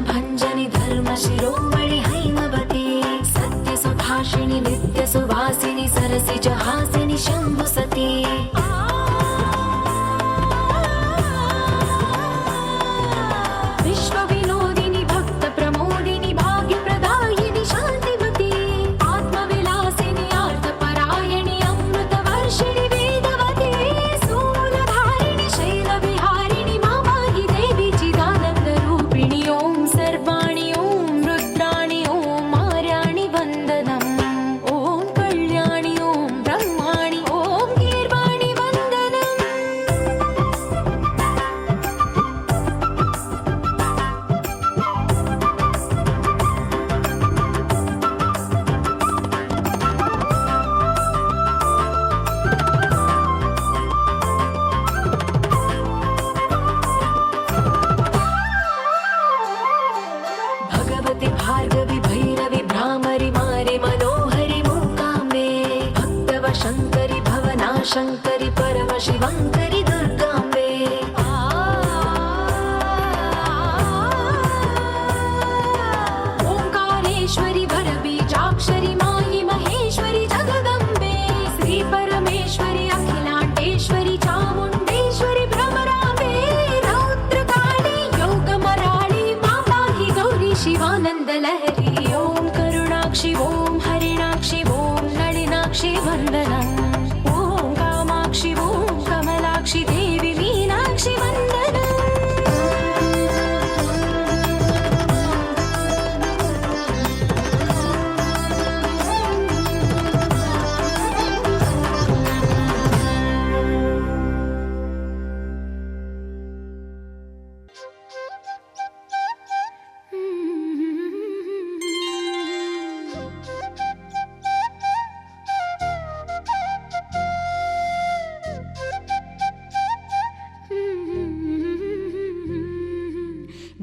भंजनि धर्म शिरोमणि हैमवती सत्य सुभाषिणि नित्य सुवासिनि सरसिज हासिनि शंभु सती विश्व विनोदिनि भक्त प्रमोदिनि भाग्य प्रदायिनि शांतिवती आत्मविलासिनि आर्तपरायणि अमृत वर्षिणि वेदवती सूलधारिणि शैल विहारिणि मामाहि देवी चिदानंद रूपिणि ओम सर्वाणि ओम रुद्राणि ओम आर्याणि वंदनम् ओम कल्याणि ओम ब्रह्माणि ओम गीर्वाणि वंदनम् भगवति भार्गवि भैरवि भ्रामरि मारे मनोहरि मूकाम्बे भक्तव शङ्करि भवना शङ्करि परम शिवङ्करि दुर्गाम्बे ओंकारेश्वरि वरबीजाक्षरि माहि महेश्वरि जगदम्बे श्री परमेश्वरि अखिलाण्डेश्वरि चामुण्डेश्वरि भ्रमराम्बे रौद्रकाली योगमराळि मामाहि गौरी शिवानंद लहरी ओम करुणाक्षि ओम हरिणाक्षि ओम नलिनाक्षि वंदनम् ओम कामाक्षि ओम कमलाक्षि देवी मीनाक्षि वंदनम्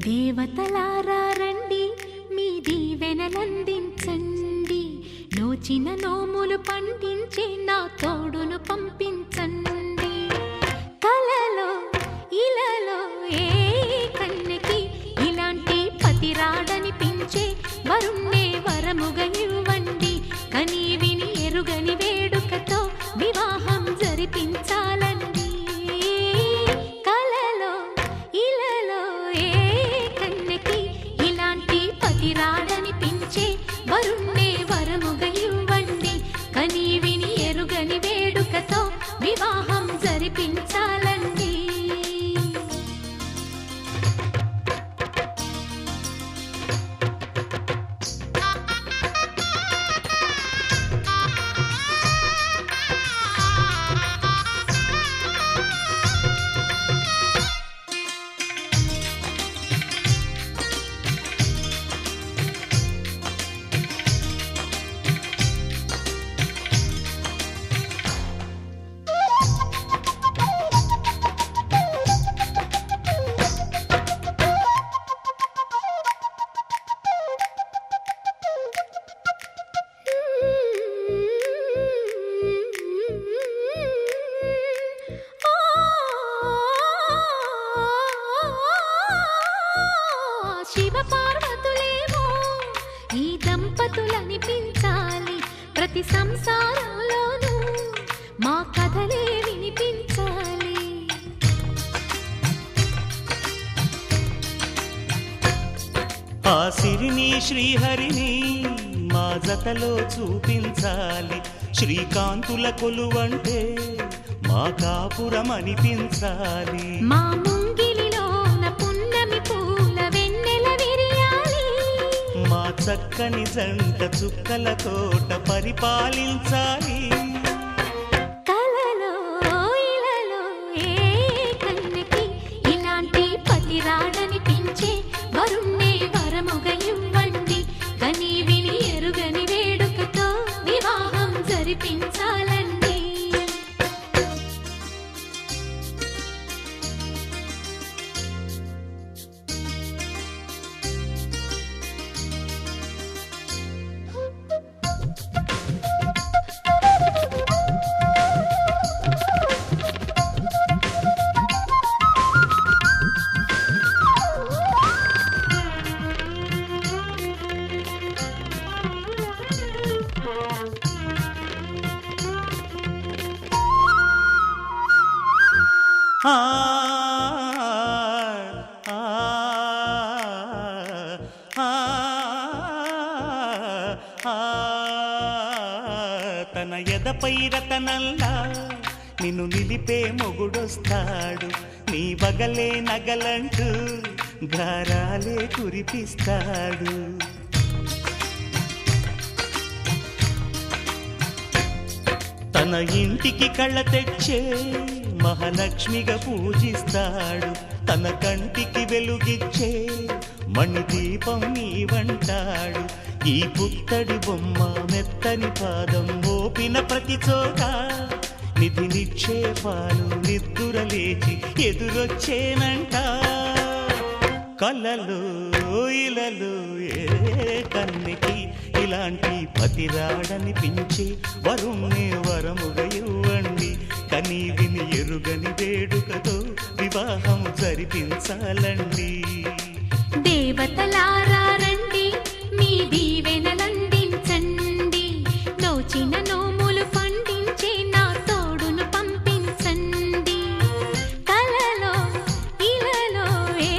దేవతలారా రండి మీ దీవెనలందించండి నోచిన నోములు పండించే నా తోడును పంపించండి కలలో ఇలలో ఏ కన్నెకి ఇలాంటి పతి రాడనిపించే వరుణ్ణే వరముగా ఇవ్వండి కని విని ఎరుగని వేడుకతో వివాహం జరిపించాలండి కలలో ఇలలో ఏ కన్నెకి ఇలాంటి పతి రాడనిపించే వరుణ్ణే వరముగా ఇవ్వండి కని విని ఎరుగని వేడుకతో వివాహం పార్వతులేమో ఈ దంపతులనిపించాలి. ప్రతి సంసారంలోనూ మా కథలే వినిపించాలి. ఆ సిరిని శ్రీహరిని మా జతలో చూపించాలి. శ్రీకాంతుల కొలువంటే మా కాపురం అనిపించాలి. మా ముంగిలిలోన పున్నమి పూల వెన్నెల విరియాలి. మా చక్కని జంట చుక్కల తోట పరిపాలించాలి. కలలో ఇలలో ఏ కన్నెకి ఇలాంటి పతి రాడనిపించే వరుణ్ణే వరముగా ఇవ్వండి. కని విని ఎరుగని వేడుకతో వివాహం జరిపించాలండి. ఆ తన ఎదపై రతనల్లా నిన్ను నిలిపే మొగుడొస్తాడు. నీ బగలే నగలంటూ గారాలే కురిపిస్తాడు. తన ఇంటికి కళ్ళ తెచ్చే మహాలక్ష్మిగా పూజిస్తాడు. తన కంటికి వెలుగిచ్చే మణిదీపం నీవంటాడు. ఈ పుత్తడి బొమ్మ మెత్తని పాదం మోపిన ప్రతి చోట నిధి నిక్షేపాలు నిద్దురలేచి ఎదురొచ్చేనంట. కలలో ఇలలో ఏ కన్నెకి ఇలాంటి పతి రాడనిపించే వరుణ్ణే వరముగా ఇవ్వండి. కని విని ఎరుగని వేడుకతో వివాహం జరిపించాలండి. దేవతలారా రండి, మీ దీవెనలందించండి. నోచిన నోములు పండించే నా తోడును పంపించండి. కలలో ఇలలో ఏ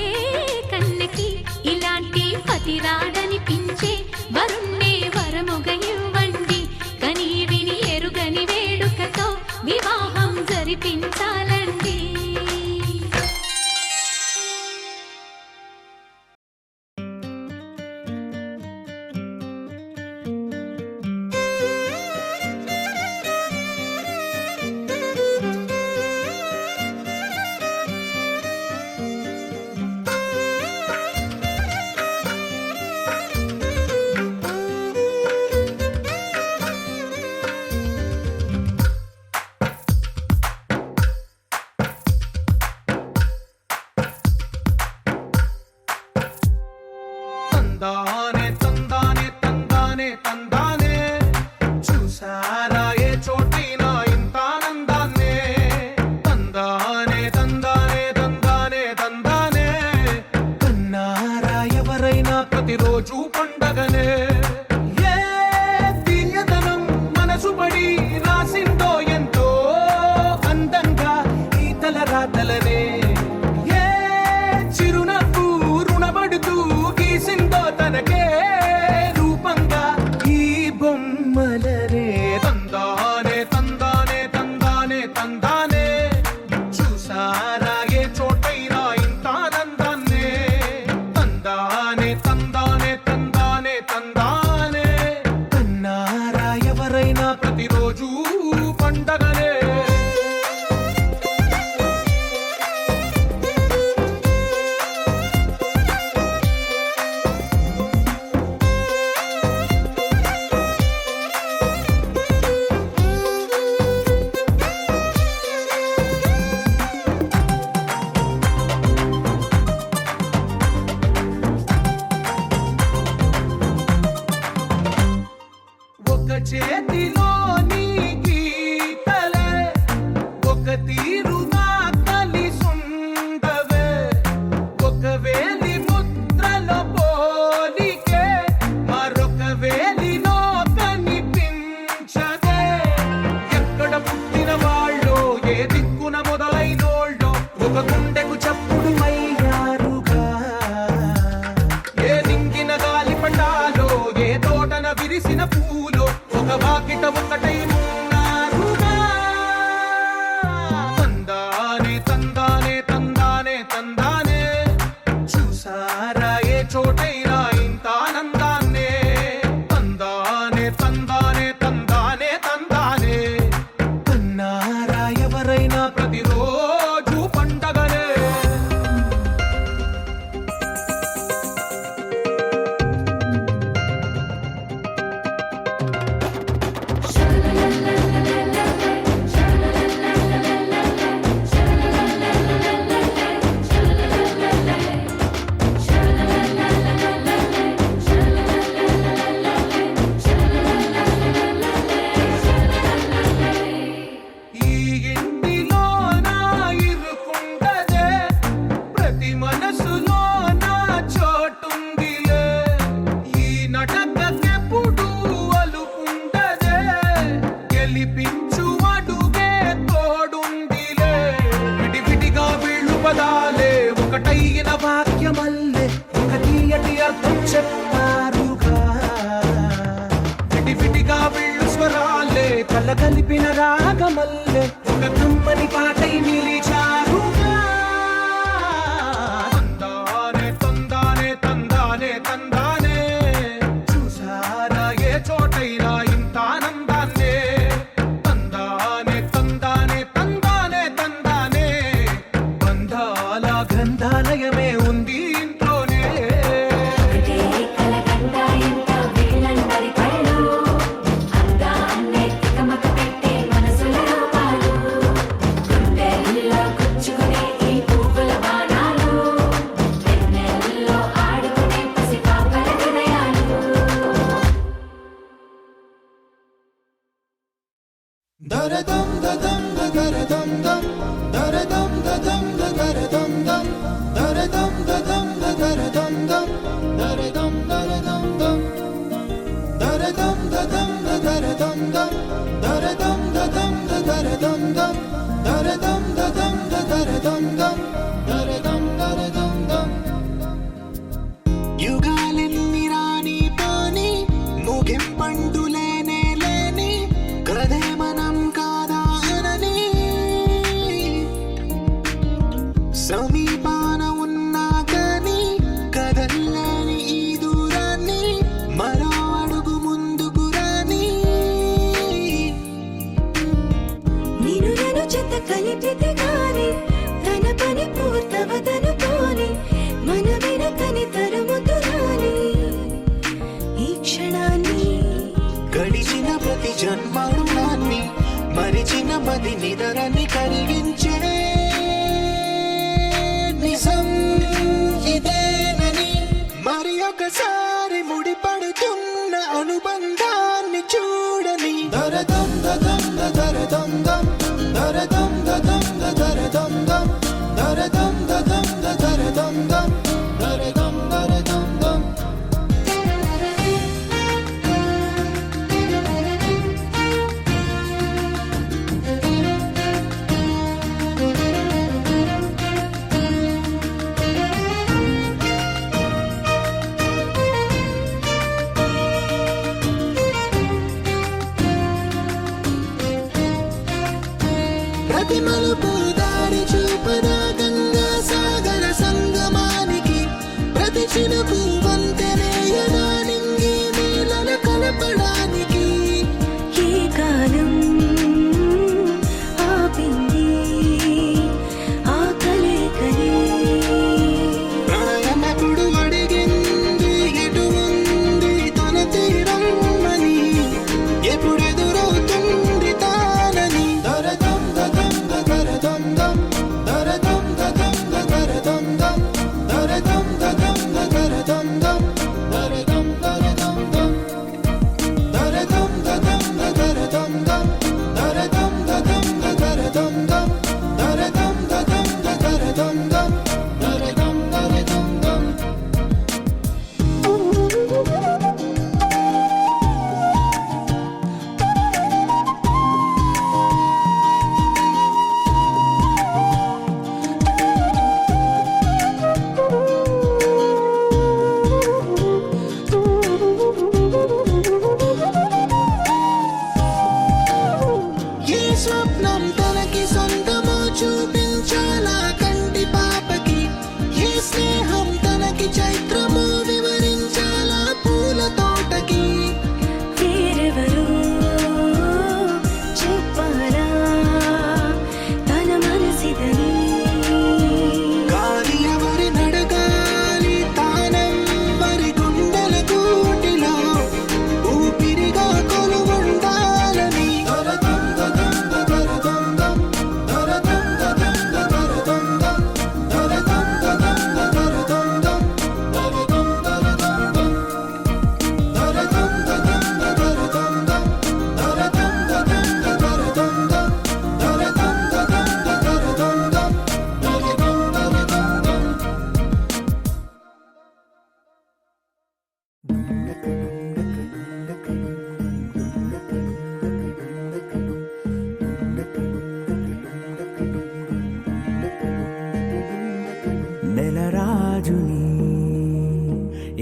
కన్నెకి ఇలాంటి పతి రాడనిపించే వరుణ్ణే వరముగా ఇవ్వండి. కని విని ఎరుగని వేడుకతో వివాహం జరిపించాలండి. తందానే తందానే తందానే తందానే చూసారా ఏ చోటైనా ఇంత ఆనందాన్నే. తందానే తందానే తందానే తందానే కన్నారా ఎవరైనా ప్రతిరోజు పండగనే. ఏ తీయదనం మనసు పడి రాసిందో ఎంతో అందంగా ఈ తలరాతలనే. ఏ చిరునవ్వు రుణపడుతూ గీసిందో తనకే రూపంగా ఈ బొమ్మలనే. తందానే తందానే తందానే తందానే చూసారా ఏ చోటైనా ఇంత ఆనందాన్నే. తందానే తందానే తందానే తందానే చూసారా ఏ చోటైనా ఇంత ఆనందాన్నే తందానే తందానే తందానే తందానే కన్నారా ఎవరైనా ప్రతిరోజు పండగనే ఈ ఇంటిలో నా ఇరుకుండదే ప్రతి మనసులో నా చోటుందిలే ఈ నటకెప్పుడు అలుపుండదే గెలిపించు అడుగే తోడుందిలే విడివిడిగా వీళ్ళు పదాలే ఒకటైన వాక్యమల్లే ఒక తీయటి అర్థం చెప్పారుగా విడివిడిగా వీళ్ళు స్వరాలే కలగలిపిన రాగమల్లే ఒక కమ్మని పాటై నిలిచారుగా తందానే తందానే తందానే తందానే చూసారా ఏ చోటైనా ఇంత ఆనందాన్నే తందానే తందానే తందానే తందానే బంధాల గ్రంథాలయమే ఉంది ఇంట్లోనే కలకండ ఎంత వీళ్ళందరి కళ్ళు అందాన్నే తికమక పెట్టే మనసుల రూపాలు గుండెల్లో గుచ్చుకునే ఈ పువ్వుల బాణాలు వెన్నెల్లో ఆడుకునే పసిపాపల హృదయాలు దరదం దదం దరదం దం దరదం దదం దరదం దం దరదం దదం దరదం దం దరదం దరదం దం దరదం దదం దరదం దం దరదం దదం దరదం దం దరదం దదం దరదం దం దరదం దరదం దం యుగాలెన్ని రాని పాని ముగింపండు లేనే లేని కదే మనం కాదా అనని సమీపాన ఉన్నా కానీ కదల్లేని ఈ దూరాన్ని మరో అడుగు ముందుకు రాని నిన్ను నన్ను చెత్త కలిపితే గాని తన పని పూర్తవదనుకోని మన వెనకని తరుముతురాని ఈ క్షణాన్ని గడిచిన ప్రతి జన్మరుణాన్ని మరిచిన మది నిదరని కలిగించే నిజం ఇదేనని మరి ఒకసారి ముడిపడుతున్న అనుబంధాన్ని చూడని దరదం దదం దరదం దం దరదం దదం దరదం దం దరదం దదం దరదం దం దరదం దరదం దం ప్రతి మలుపు దారి చూపదా గంగా సాగర సంగమానికి ప్రతి చినుకు వంతెనేయదా నింగి నీళ్ళ కలపడానికి ఈ కాలం ఆపింది ఆ కలయికని ప్రళయమప్పుడు అడిగింది ఎటు ఉంది తన తీరమ్మని ఎప్పుడెదురవుతుంది తానని దరదం దదం దరదం దం దరదం దదం దరదం దం దరదం దదం దరదం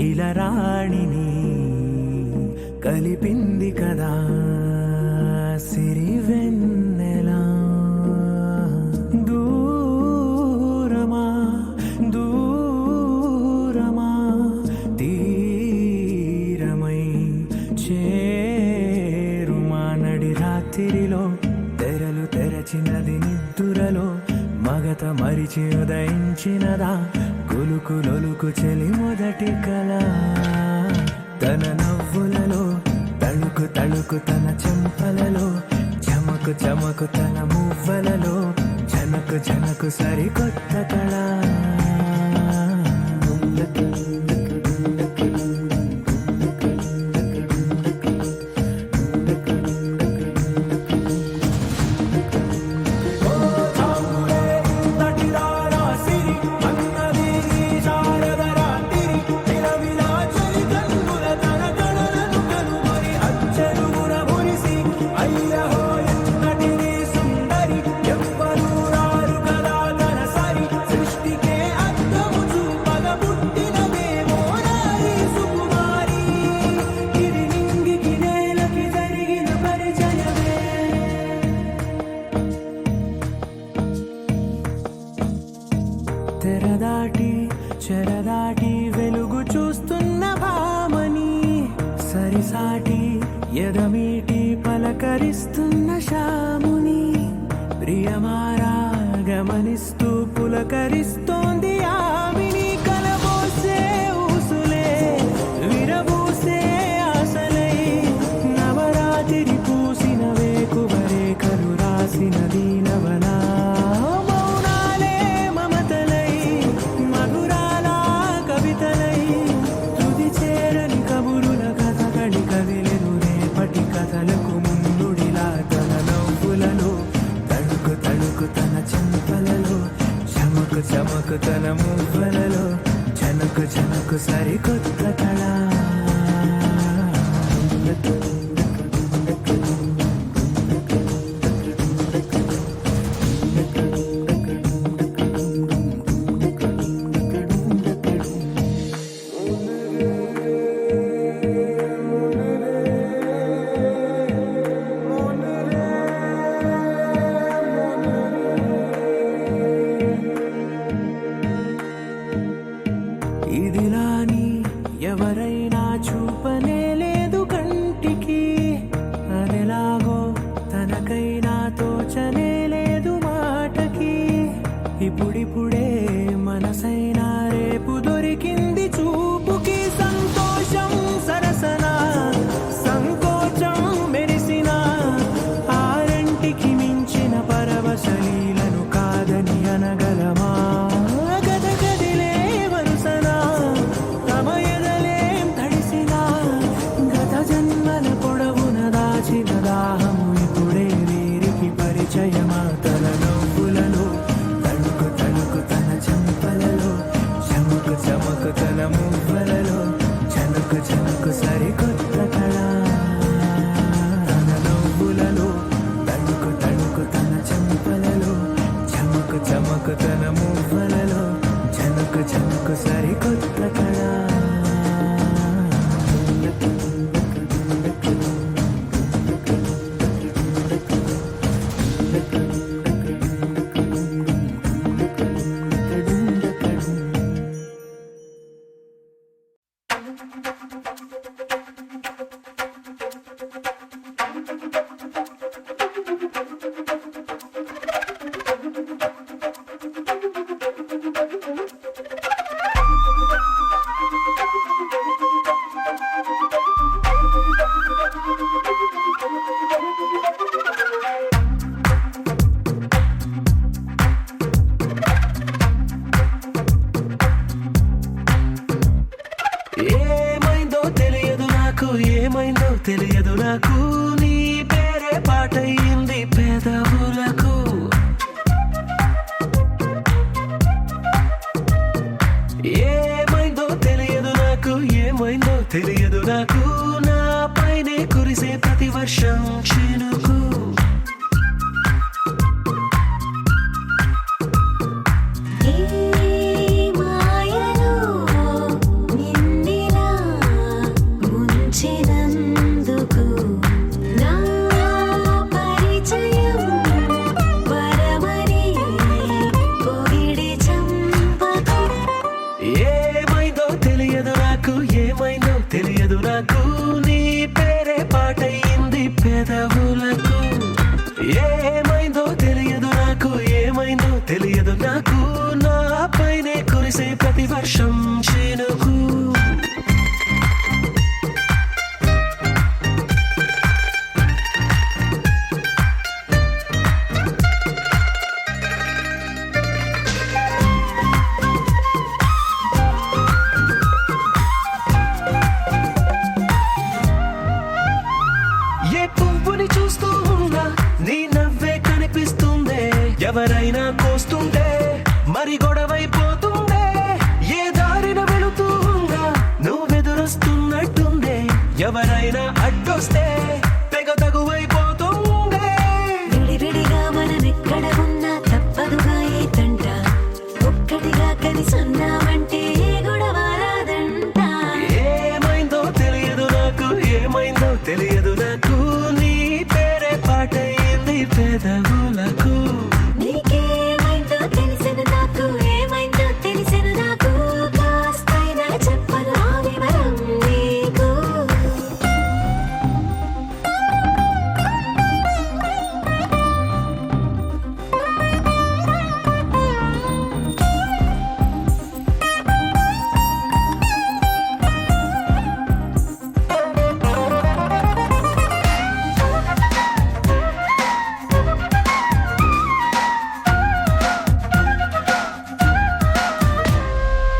ఇలరాణిని కలిపింది కదా సిరివెన్నెలా దూరమా దూరమా తీరమై చేరుమా నడి రాత్రిలో తెరలు తెరచినది నిద్దురలో మగత మరిచి ఉదయించినదా కులుకులొలుకు చెలి మొదటి కళ తన నవ్వులలో తళుకు తళుకు తన చెంపలలో చమకు చమకు తన మువ్వలలో జనకు జనకు సరికొత్త కళ తెరదాటి చెరదాటి వెలుగు చూస్తున్న భామని సరిసాటి ఎదమీటి పలకరిస్తున్న శాముని ప్రియమారా గమనిస్తూ పులకరిస్తోంది ఆమెని కలబోసే ఊసులే విరబూసే ఆశలై నవరాత్రి పూసిన వేకువరే కలు రాసిన దీనవనా కథలకు ముందుడిలా తన నవ్వులలో తణుకు తణుకు తన చెంపలలో చమకు చమకు తన మువ్వలలో జనకు జనకు సరికొత్త కళ ఇదిలాని ఎవరైనా చూపనే లేదు కంటికి అదెలాగో తనకైనా తోచనే లేదు మాటకి ఇప్పుడిప్పుడే మనసైనా రేపు దొరికింది చూపుకి సంతోషం సరసన సంకోచం మెరిసిన ఆరంటికి మించిన పరవశలీలను కాదని అనగలమా దాహము ఇప్పుడే వీరికి పరిచయమా తన నవ్వులలో తణుకు తణుకు తన చెంపలలో చమకు చమకు తన మువ్వలలో జనకు జనకు సరికొత్త కళ తన నవ్వులలో తణుకు తణుకు తన చెంపలలో చమకు చమకు తన మువ్వలలో జనకు జనకు సరికొత్త కళ ఏమైందో తెలియదు నాకు నీ పేరే పాటయింది పెదవులకు ఏమైందో తెలియదు నాకు ఏమైందో తెలియదు నాకు నా పైనే కురిసే ప్రతి వర్షం చినుకు మాయలో నిండిన ఏమైందో తెలియదు నాకు, ఏమైందో తెలియదు నాకు, నా పైనే కురిసే ప్రతి వర్షం చినుకు. ఏ పువ్వుని చూస్తూ ఉన్నా నీ నవ్వే కనిపిస్తుందే, ఎవరైనా కోస్తుంటే మరి గొడవైపోతుందే, ఏ దారిన వెళుతూ ఉన్నా నువ్వెదురొస్తున్నట్టుందే, ఎవరైనా అడ్డొస్తే తెగ తగువైపోతుందే. విడివిడిగా మనమెక్కడ ఉన్నా తప్పదుగా ఏ తంట, ఒక్కటిగా కలిసున్నామంటే ఏ గొడవ రాదంట. ఏమైందో తెలియదు నాకు, ఏమైందో తెలియదు నాకు, నీ పేరే పాటయింది పెదవులకు. నీకేమైందో తెలిసిన నాకు, ఏమైందో తెలిసిన నాకు, కాస్తైనా చెప్పను ఆ వివరం నీకు.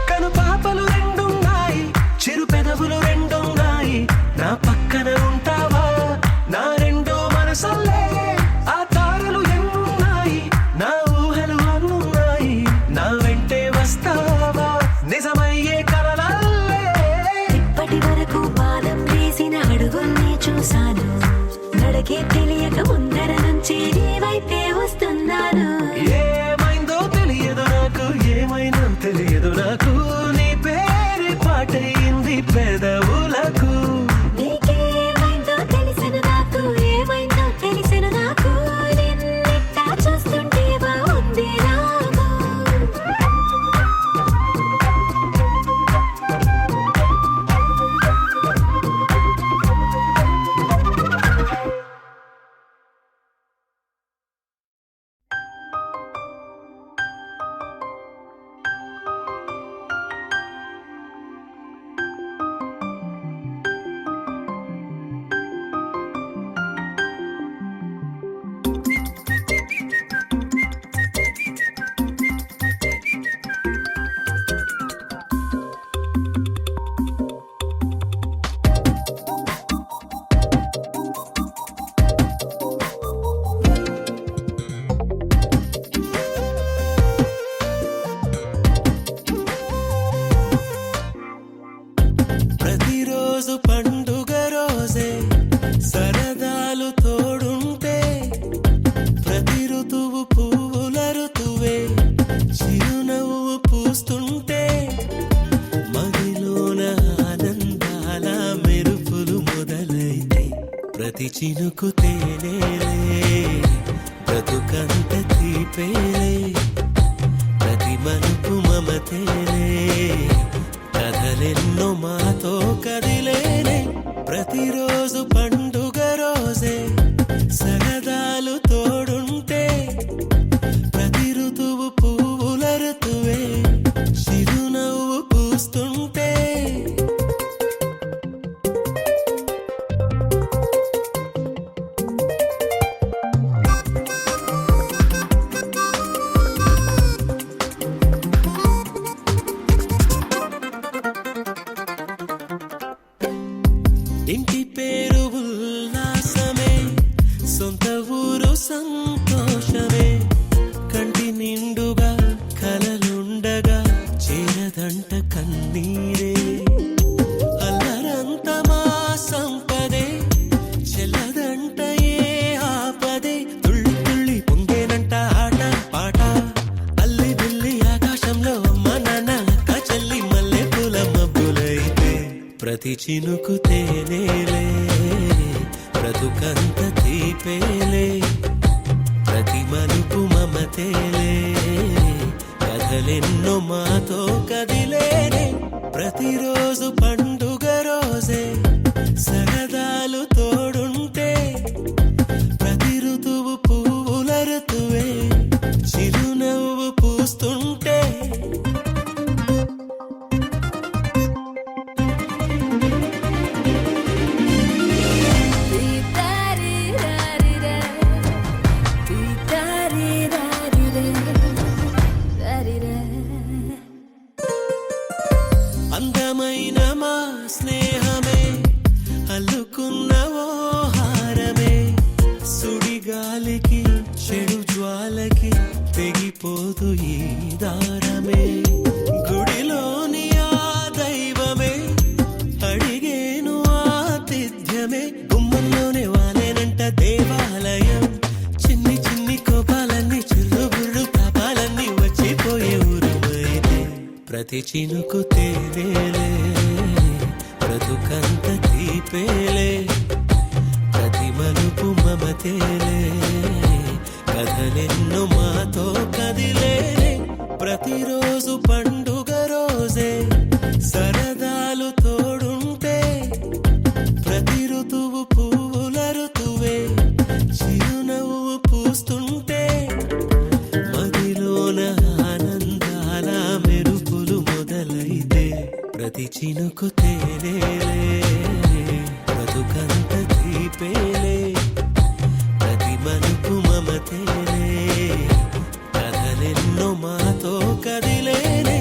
కను పాపలు రెండున్నాయి, చిరు పెదవులు రెండున్నాయి, నా పక్కన ఉంటావా నా రెండో మనసల్లే. ఆ తారలు ఎన్నున్నాయి, నా ఊహలు అన్నున్నాయి, నా వెంటే వస్తావా నిజమయ్యే కలలల్లే. ఇప్పటి వరకు పాదం వేసిన అడుగుల్ని చూశాను, నడకే తెలియక ముందర నుంచి నీ వైపే వస్తున్నాను. ఏమైందో తెలియదు నాకు, ఏమైందో తెలియదు నాకు, నీ పేరే పాటయింది పెదవులకు. నీకేమైందో తెలిసిన నాకు, ఏమైందో తెలిసిన నాకు, నిన్నిట్టా చూస్తుంటే బాగుంది నాకు. ప్రతిరోజు పండుగ రోజే, సరదాలు తోడుంటే, ప్రతి ఋతువు పువ్వుల ఋతువే, చిరునవ్వు పూస్తుంటే, మదిలోన ఆనందాల మెరుపులు మొదలైతే, ప్రతి చినుకు తేనేలే, బ్రతుకంత తీపేలే, ప్రతి మలుపు మమతేలే, కథలెన్నో మాతో కదిలేనే. ప్రతిరోజు పండుగ రోజే, సరదాలు తోడుంటే, ప్రతి ఋతువు పువ్వుల ఋతువే, చిరునవ్వు పూస్తుంటే. ఇంటి పేరు ఉల్లాసమే, సొంత ఊరు సంతోషమే, కంటి నిండుగా కలలుండగా చేరదంట కన్నీరే. అల్లరంత మా సంపదే, చెల్లదంట ఏ ఆపదే, తుళ్ళి తుళ్ళి పొంగేనంట ఆట పాట, అల్లి బిల్లి ఆకాశంలో అమ్మ నాన్న అక్క చెల్లి మల్లె పూల మబ్బులైతే, ప్రతి చినుకు తేనేలే, బ్రతుకంత తీపేలే, ప్రతి మలుపు మమతేలే, కథలెన్నో మాతో కదిలేనే. ప్రతిరోజు పండుగ రోజే, సరదాలు తోడుంటే, ప్రతి ఋతువు ప్రతి చినుకు తేలేలే బ్రతుకంత తీపేలే ప్రతి మలుపు మమతేలే కథలెన్నో మాతో కదిలే ప్రతిరోజు పండుగ రోజే సరదాలు తోడుంటే ప్రతి ఋతువు పువ్వుల ఋతువే చిరునవ్వు పూస్తుంటే మదిలోన ఆనందాల మెరుపులు మొదలైతే ప్రతి చినుకు తేలేలే బ్రతుకంత తీపేలే ప్రతి మలుపు మమతేలే కథలెన్నో మాతో కదిలేనే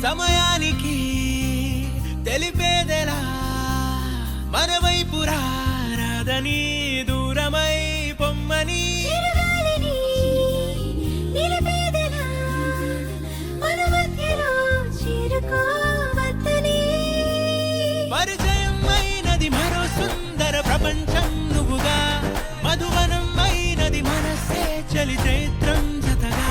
సమయానికి తెలిపేదెలా మన వైపు రాదని దూరమై పొమ్మని పరిచయం అయినది మరో సుందర ప్రపంచం నువ్వుగా మధువనం అయినది మనసే చలి చైత్రం జతగా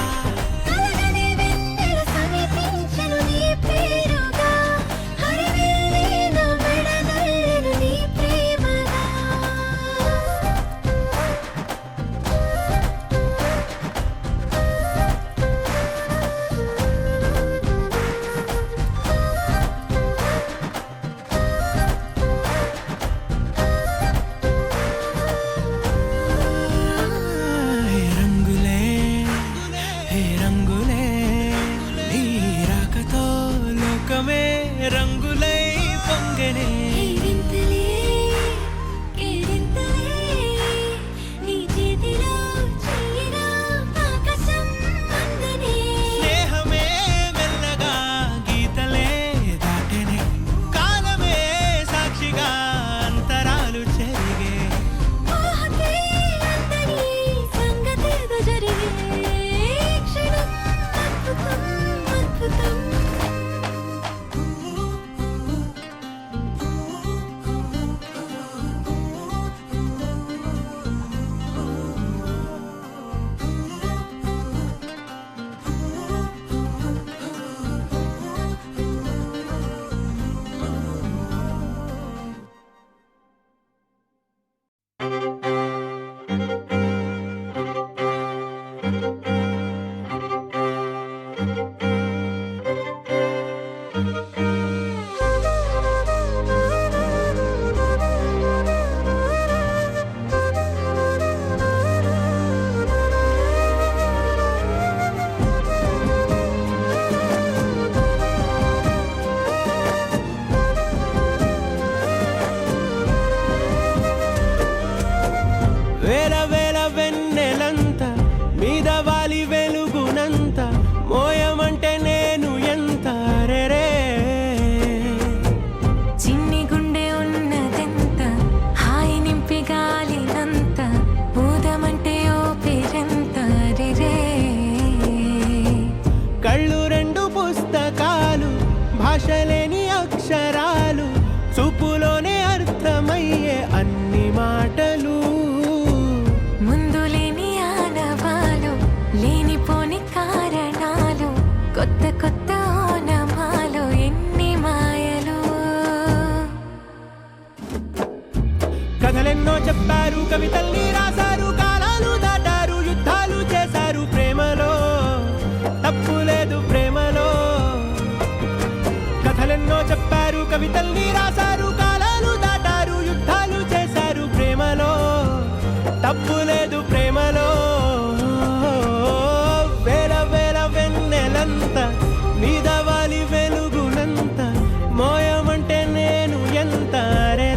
వేల వేల వెన్నెలంత మీద వాలి వెలుగునంత మోయమంటే నేను ఎంత రే చిన్ని గుండె ఉన్నదెంత హాయి నింపి గాలినంత ఊదమంటే ఓ పేరెంత రే కళ్ళు రెండు పుస్తకాలు భాషలేని అక్షరాలు చూపులోనే అర్థమయ్యే అన్ని మాటలు ముందు లేని ఆనవాలు లేనిపోని కారణాలు కొత్త కొత్త ఓనమాలు ఎన్ని మాయలు కథలెన్నో చెప్పారు కవితల్ని రాశారు కాలాలు దాటారు యుద్ధాలు చేశారు ప్రేమలో తప్పు లేదు ప్రేమలో కథలెన్నో చెప్పారు కవితల్ని రాశారు కాలాలు దాటారు యుద్ధాలు చేశారు ప్రేమలో తప్పు లేదు ప్రేమలో వేల వేల వెన్నెలంత మీద వాలి వెలుగునంత మోయమంటే నేను ఎంత రే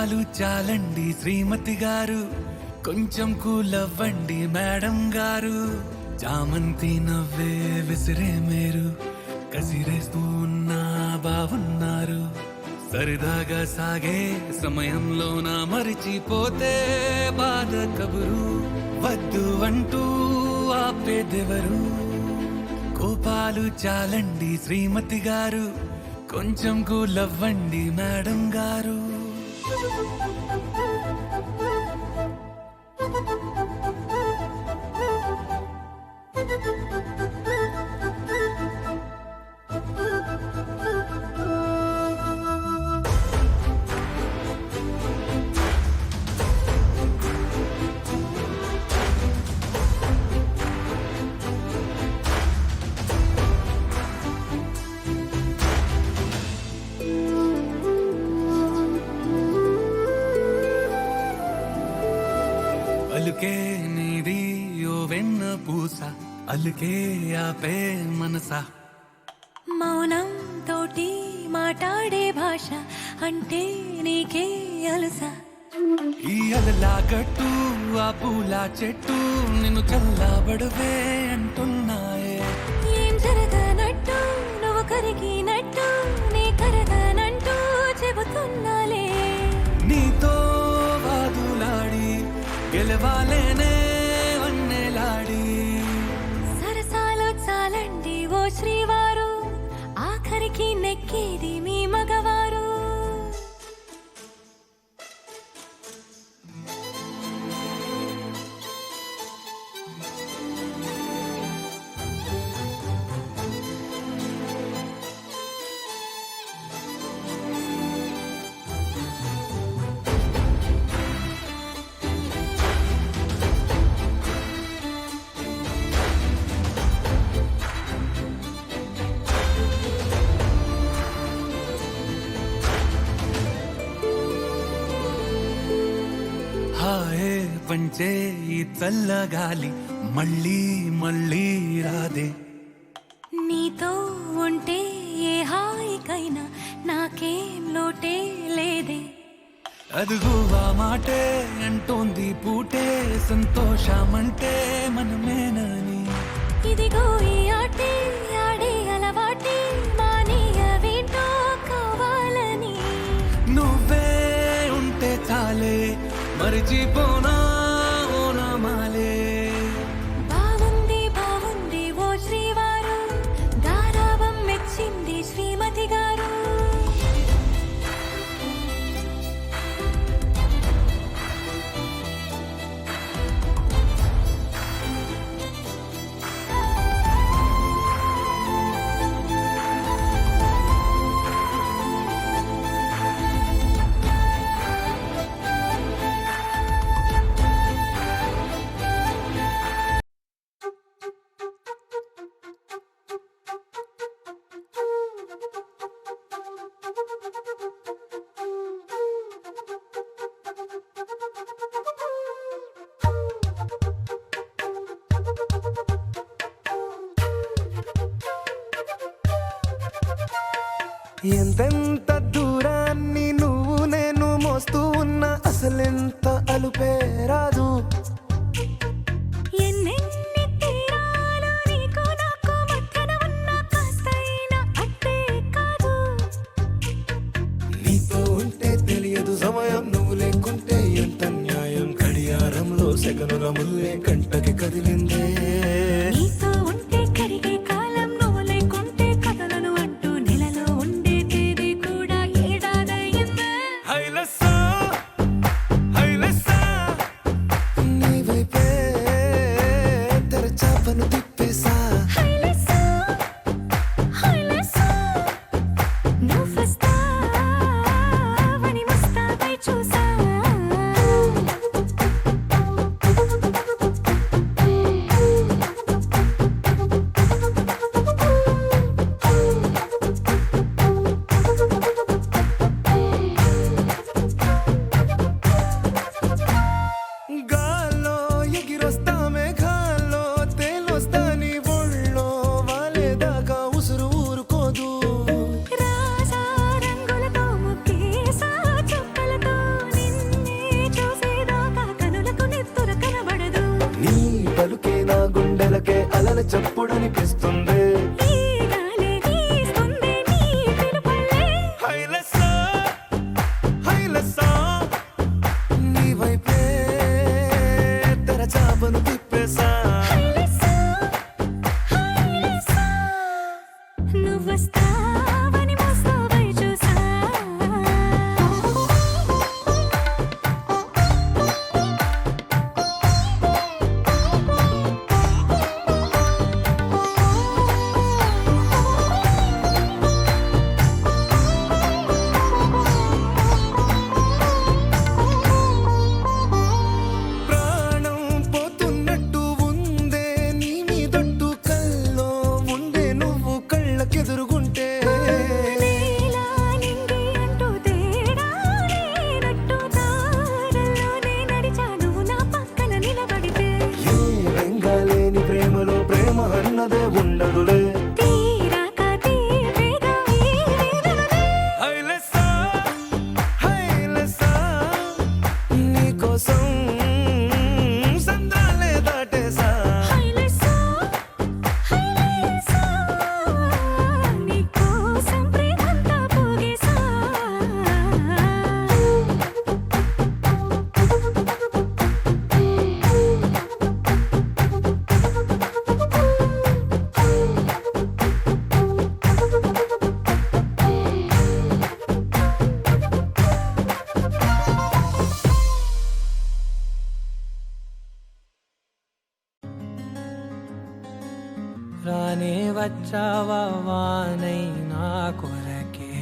కోపాలు చాలండి శ్రీమతి గారు, కొంచెం కూలవ్వండి మేడం గారు. చామంతి నవ్వే విసిరే మీరు, కసిరేస్తూ ఉన్నా బాగున్నారు. సరదాగా సాగే సమయంలో నా మరిచిపోతే బాధ కబురు, వద్దు అంటూ ఆపేదెవరు. కోపాలు చాలండి శ్రీమతి గారు, కొంచెం కూలవ్వండి మేడం గారు. అలుకే నీది ఓ వెన్న పూస, అలుకే ఆపే మనసా. మౌనం తోటి మాట్లాడే భాష అంటే నీకే అలుసా. ఈ అలలా గట్టు ఆ పూల చెట్టు నిన్ను చల్లబడవే అంటున్నాయే. ఏం జరగనట్టు నువ్వు కరిగినట్టు నీ కరగనంటూ చెబుతున్నాలే. నీతో వాదులాడి గెలవాలేనే వన్నెలాడి. సరసాలు చాలండి ఓ శ్రీవారు, ఆఖరికి నెక్కేది మీ మగవారు. హాయే పంచే ఈ చల్లగాలి మళ్ళీ మళ్ళీ రాదే. నీతో ఉంటే ఏ హాయికైనా నాకేం లోటే లేదే. అదుగు ఆ మాటే అంటోంది పూటే, సంతోషమంటే మనమేనని. ఇదిగో ఈ ఆటే ఆడే అలవాటే మానేయవేంటో కావాలని. నువ్వే ఉంటే చాలే మరిచిపోనా ఓనమాలే. బాగుంది బాగుంది ఓ శ్రీవారు, గారాబం మెచ్చింది శ్రీమతి గారు. ఎంతెంత దూరాన్ని నువ్వు నేను మోస్తూ ఉన్నా అసలెంత అలుపే రాదు. ఎన్నెన్ని తీరాలు నీకు నాకు మధ్యన ఉన్న కాస్తైనా అట్టే కాదు. నీతో ఉంటే తెలియదు సమయం, నువ్వు లేకుంటే ఎంత న్యాయం. గడియారంలో సెకనుల ముల్లే కంటకి కదిలిందే. నీతో ఉంటే కరిగే కాలం, నువ్వు లేకుంటే కథలను అంటూ నెలలో ఉండే తేదీ కూడా ఏడాదయ్యిందే. హైలసా హైలసా నీ వైపే తెరచాపను తిప్పేసా. హైలెస్సా, హైలెస్సా, నువ్వు వస్తావని ముస్తాబై చూసా. చప్పుడనిపిస్తుంది. ఈ గాలి వీస్తుంది నీ పిలుపులే హైలెస్సా హైలెస్సా నీ వైపే తెరచాపను తిప్పేసా. హైలెస్సా హైలెస్సా నువ్వొస్తావని మోస్తావై చూసా. ప్రాణం పోతున్నట్టు ఉందే నీ మీదొట్టు కల్లో ఉండే నువ్వు కళ్ళకెదురుగుంటే. నేలా నింగి అంటూ తేడా లేనట్టు దారుల్లోనే నడిచా నువ్వు నా పక్కన నిలబడితే. ఏ వెంగాలేని ప్రేమలో ప్రేమ అన్నదే ఉండదులే. తీరాక తీపేగా ఈ వేదనలే. హైలెస్సా హైలెస్సా నీకోసం సంద్రాలే దాటేసా. హైలెస్సా హైలెస్సా నీకోసం ప్రేమంతా పోగేసా. రానే వచ్చావా వానై నా కొరకే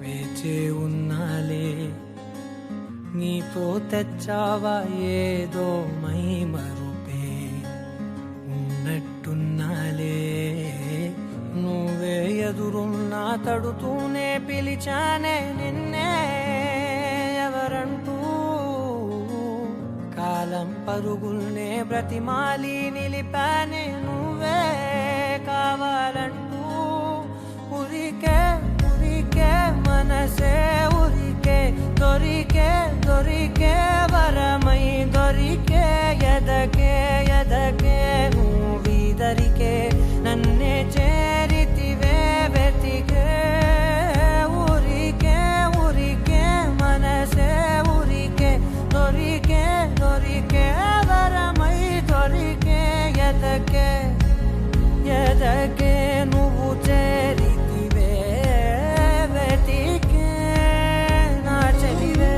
వేచే ఉన్నాలే. నీతో తెచ్చావా ఏదో మై మరుపే ఉన్నట్టున్నాలే. నువ్వే ఎదురున్నా తడుతూనే పిలిచానే నిన్నే ఎవరంటూ. కాలం పరుగుల్నే బ్రతిమాలి నిలిపానే నువ్వే కావాలంటూ. ఉరికే ఉరికే మనసే ఉరికే దొరికే దొరికే వరమై దొరికే ఎదకే ఎదకే నువ్వీదరికే నన్నే చేరితివే వెతికే. ఉరికే ఉరికే మనసే ఉరికే దొరికే దొరికే వరమై దొరికే ఎదకే ఎదకే నువ్వు చేరితివే వెతికే నా చెలివే.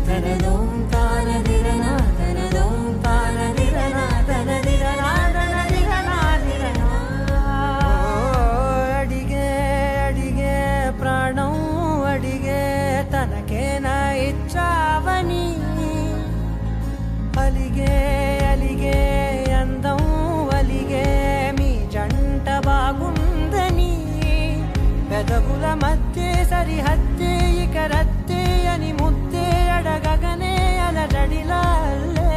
తనదోం తానదిరనా తనదోం తానదిరనా తనదిరనా తనదిరనా దిరనా. అడిగే అడిగే ప్రాణం అడిగే తనకేనా ఇచ్చావని. అలిగే అలిగే అందం అలిగే మీ జంట బాగుందని. పెదవుల మధ్య సరిహద్దే ఇక రద్దే అని ముద్దే అడగగనే అలజడిలాల్లే.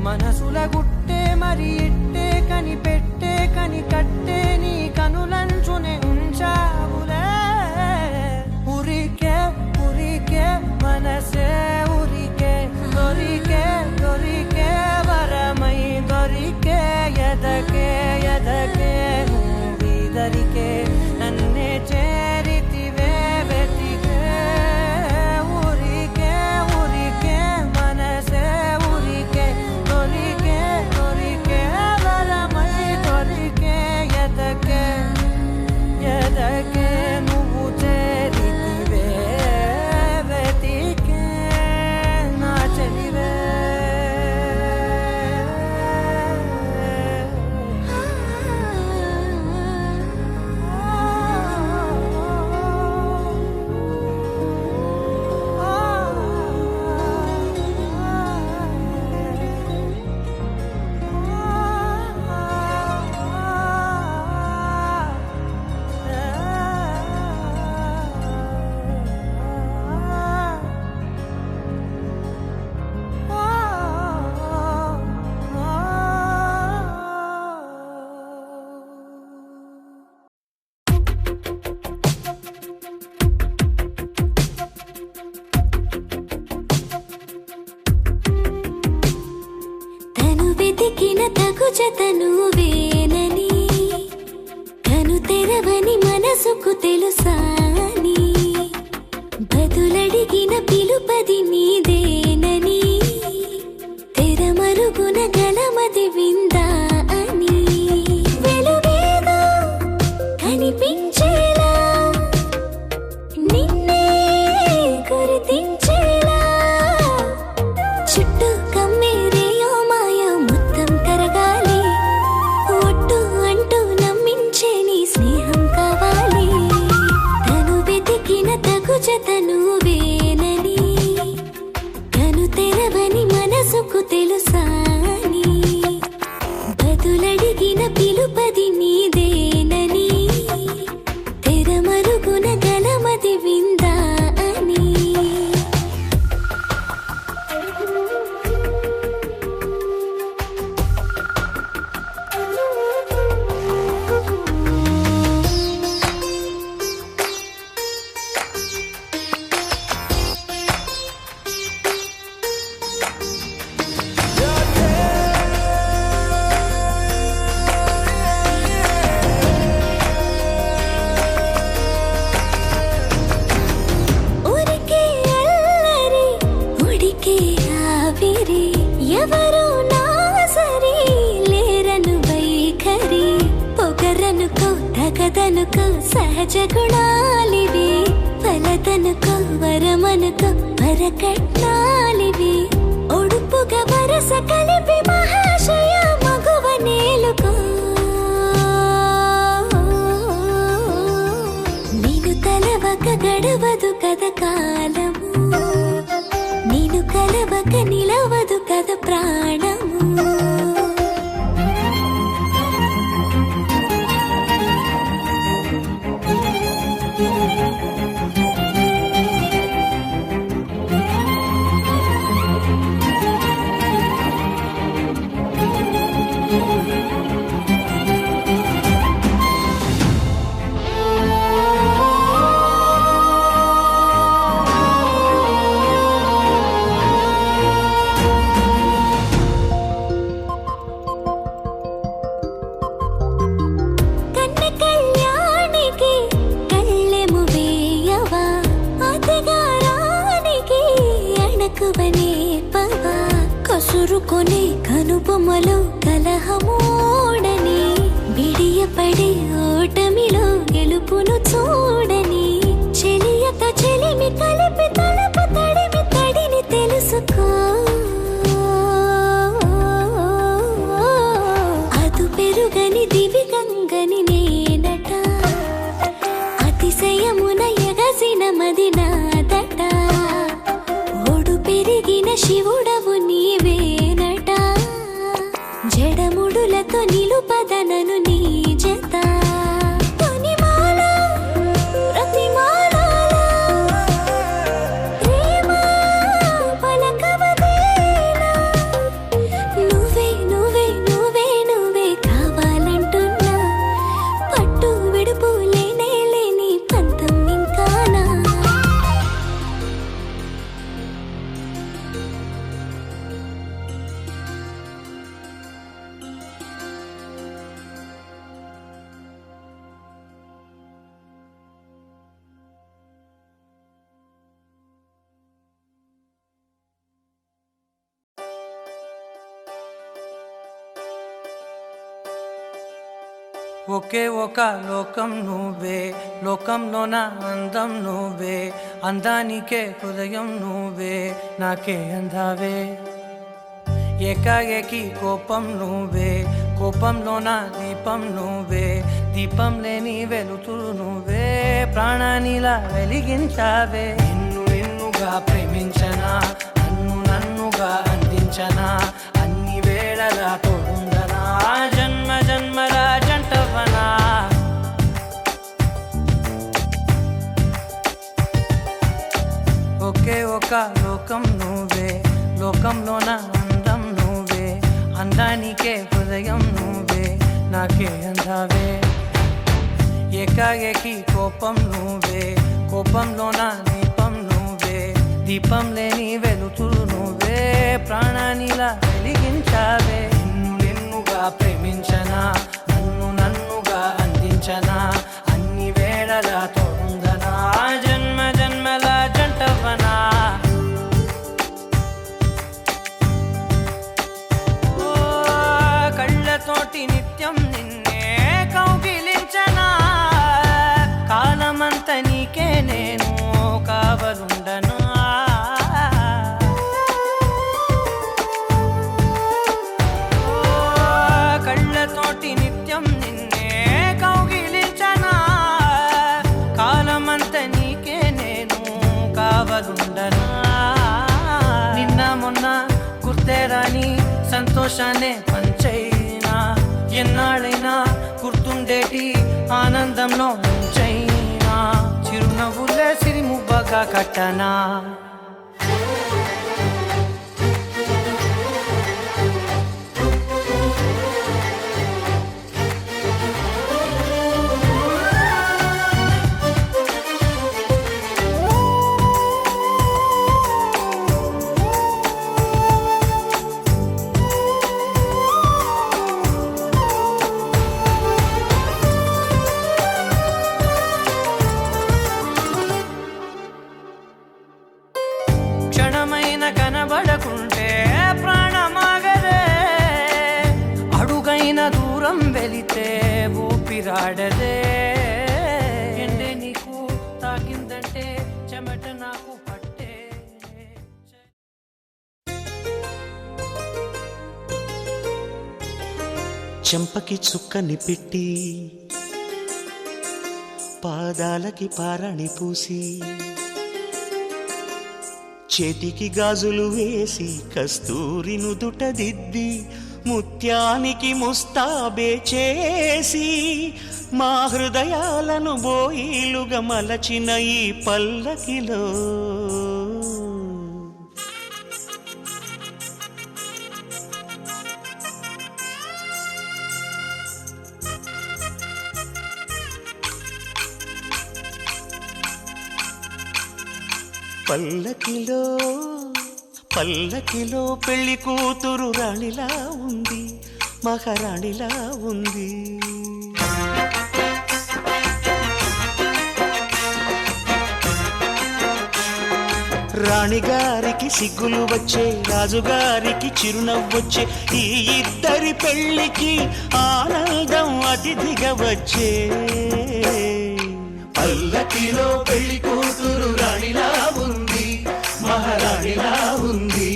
మనసుల గుట్టే మరి ఇట్టే కనిపెట్టే కని కట్టే నీ కనులంచునే ఉంచావులే. ఉరికే ఉరికే మనసే ఉరికే దొరికే దొరికే వరమై దొరికే ఎదకే ఎదకే నువ్వీదరికే నన్నే చేరితివే వెతికే. ఉరికే ఉరికే మనసే ఉరికే దొరికే దొరికే వరమై దొరికే ఎదకే మనసుకు తెలుసా అని బదులడిగిన పిలుపది నీదేనని తెరమరుగున గలమది విందా అని వెలుగేదో కనిపించేలా నిన్నే గుర్తించేలా చుట్టూ కమ్మేరేయో మాయ మొత్తం కరగాలి ఒట్టు అంటూ నమ్మించే నీ స్నేహం కావాలి తను వెతికిన తగు జత నువ్వేనని కను తెరవని మనసుకు తెలుసా అని బదులడిగిన పిలుపది నీదేనని తెరమరుగున గలమది విందా అని ఊరికే అల్లరి ఉడికే ఆవిరి ఎవరు నా సరి లేరను వైఖరి పొగరనుకో తగదనుకో సహజ గుణాలివి ఫలదనుకో వరమనుకో వరకట్నాలివి ఒడుపుగా వరస కలిపి మహాశయ మగువ నేలుకో నేను తలవక గడవదు కథ కాలము నేను కలవక నిలవదు కథ ప్రాణము కన్న కళ్యాణికి కళ్ళెము వేయవా అతగారానికి అణకువనే పవా కసురుకొనే కనుబొమ్మలో కలహమోడని బిడియపడే ఓటమిలో గెలుపును చూడని చెలియత చెలిమి కలిపి తలపు తడిమి తడిని తెలుసుకో అదు పెరుగని దివి గంగని నేనట అతిశయమున ఎగసిన మది నాదట ఒడు పెరిగిన శివుడవు నీవేనట జడముడులతో నిలుపదనను నీ జత తొనిమాల ప్రతిమాలాల ప్రేమ పలకవదేలా నువ్వే నువ్వే నువ్వే నువ్వే కావాలంటున్నా పట్టు విడుపు లేనే లేని పంతం ఇంకానా ఒకే ఒక లోకం నువ్వే లోకంలోన అందం నువ్వే అందానికే హృదయం నువ్వే నాకే అందావే ఏకాఏకి కోపం నువ్వే కోపంలోన దీపం నువ్వే దీపం లేని వెలుతురు నువ్వే ప్రాణానిలా వెలిగించావే నిన్ను నిన్నుగా ప్రేమించనా నన్ను నన్నుగా అందించనా అన్ని వేళలా తోడుందనా జన్మ జన్మల జంటవనా ఒకే ఒక లోకం నువ్వే లోకంలోన అందం నువ్వే అందానికే హృదయం నువ్వే నాకే అందావే ఏకాఏకి కోపం నువ్వే కోపంలోన దీపం నువ్వే దీపం లేని వెలుతురు నువ్వే ప్రాణానిలా వెలిగించావే నిన్ను నిన్నుగా ప్రేమించనా నన్ను నన్నుగా అందించనా అన్ని వేళ జన్మల తోడుందనా జన్మ జన్మల జంటవనా ఓ కళ్ళతోటి నిత్యం నిన్నే కౌగిలించనా కాలమంత నీకే నేను కావలుండను కళ్ళతోటి నిత్యం నిన్నే కౌగిలించనా కాలమంత నీకే నేను కావలుండనా నిన్న మొన్న గుర్తే రాని సంతోషాన్నే పంచైనా ఎన్నాళ్ళైనా గుర్తుండేటి ఆనందంలో ముంచైనా చిరునవ్వులే సిరిముబ్బగా కట్టనా క్షణమైన కనబడకుంటే ప్రాణమాగదే అడుగైన దూరం వెళితే ఊపిరాడదే ఎండే నీకు తాకిందంటే చెమట నాకు పట్టే చెంపకి చుక్కని పెట్టి పాదాలకి పారాణి పూసి చేతికి గాజులు వేసి కస్తూరి నుదుట దిద్ది ముత్యానికి ముస్తాబే చేసి మా హృదయాలను బోయిలుగా మలచిన ఈ పల్లకిలో పల్లకిలో పల్లకిలో పెళ్లి కూతురు రాణిలా ఉంది మహారాణిలా ఉంది రాణిగారికి సిగ్గులు వచ్చే రాజుగారికి చిరునవ్వొచ్చే ఈ ఇద్దరి పెళ్లికి ఆనందం అతిథిగా వచ్చే పల్లకిలో పెళ్లి కూతురు రాణిలా ఉంది మహారాణిలా ఉంది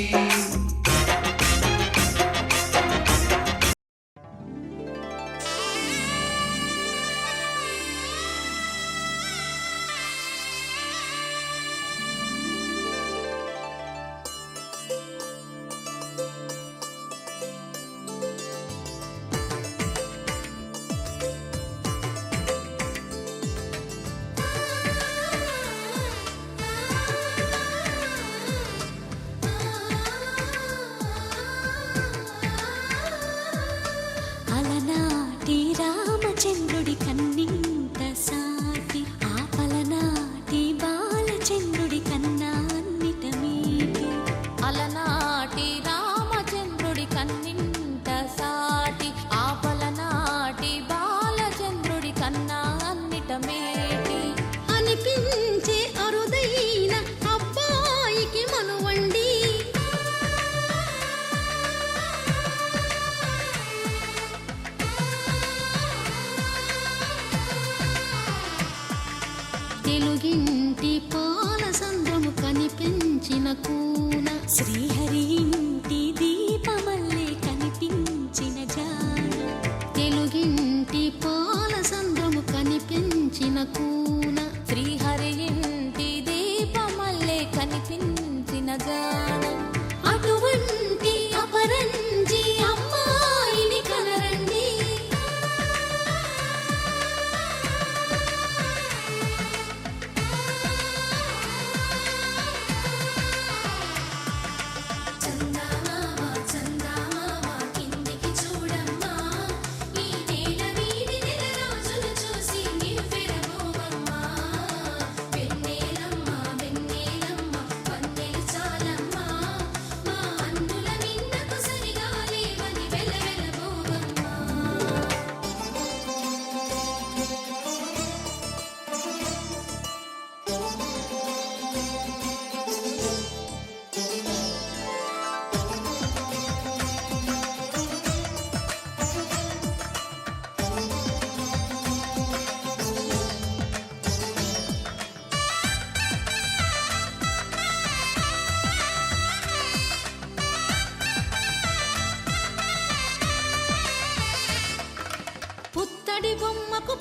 అలనాటి రామచంద్రుడి కన్నింత సాటి ఆపలనాటి బాలచంద్రుడి కన్నా అన్నిట మీటి అలనాటి రామచంద్రుడి కన్నింత సాటి ఆపలనాటి బాలచంద్రుడి కన్నా అన్నిట మేటి అనిపించే అరుదైన అబ్బాయికి మనువండి తెలుగింటి పాల సంద్రము కనిపించిన కూన శ్రీహరి ఇంటి దీపమల్లే కనిపించిన జాన తెలుగింటి పాల సంద్రము కనిపించిన కూన శ్రీహరి ఇంటి దీపమల్లే కనిపించిన జాన అటువంటి అపరంజి అమ్మాయిని కనరండి చందమామ చందమామ కిందికి చూడమ్మా ఈ నేల వీడి నెల రోజులు చూసి నివ్వెరబోవమ్మా పెళ్లి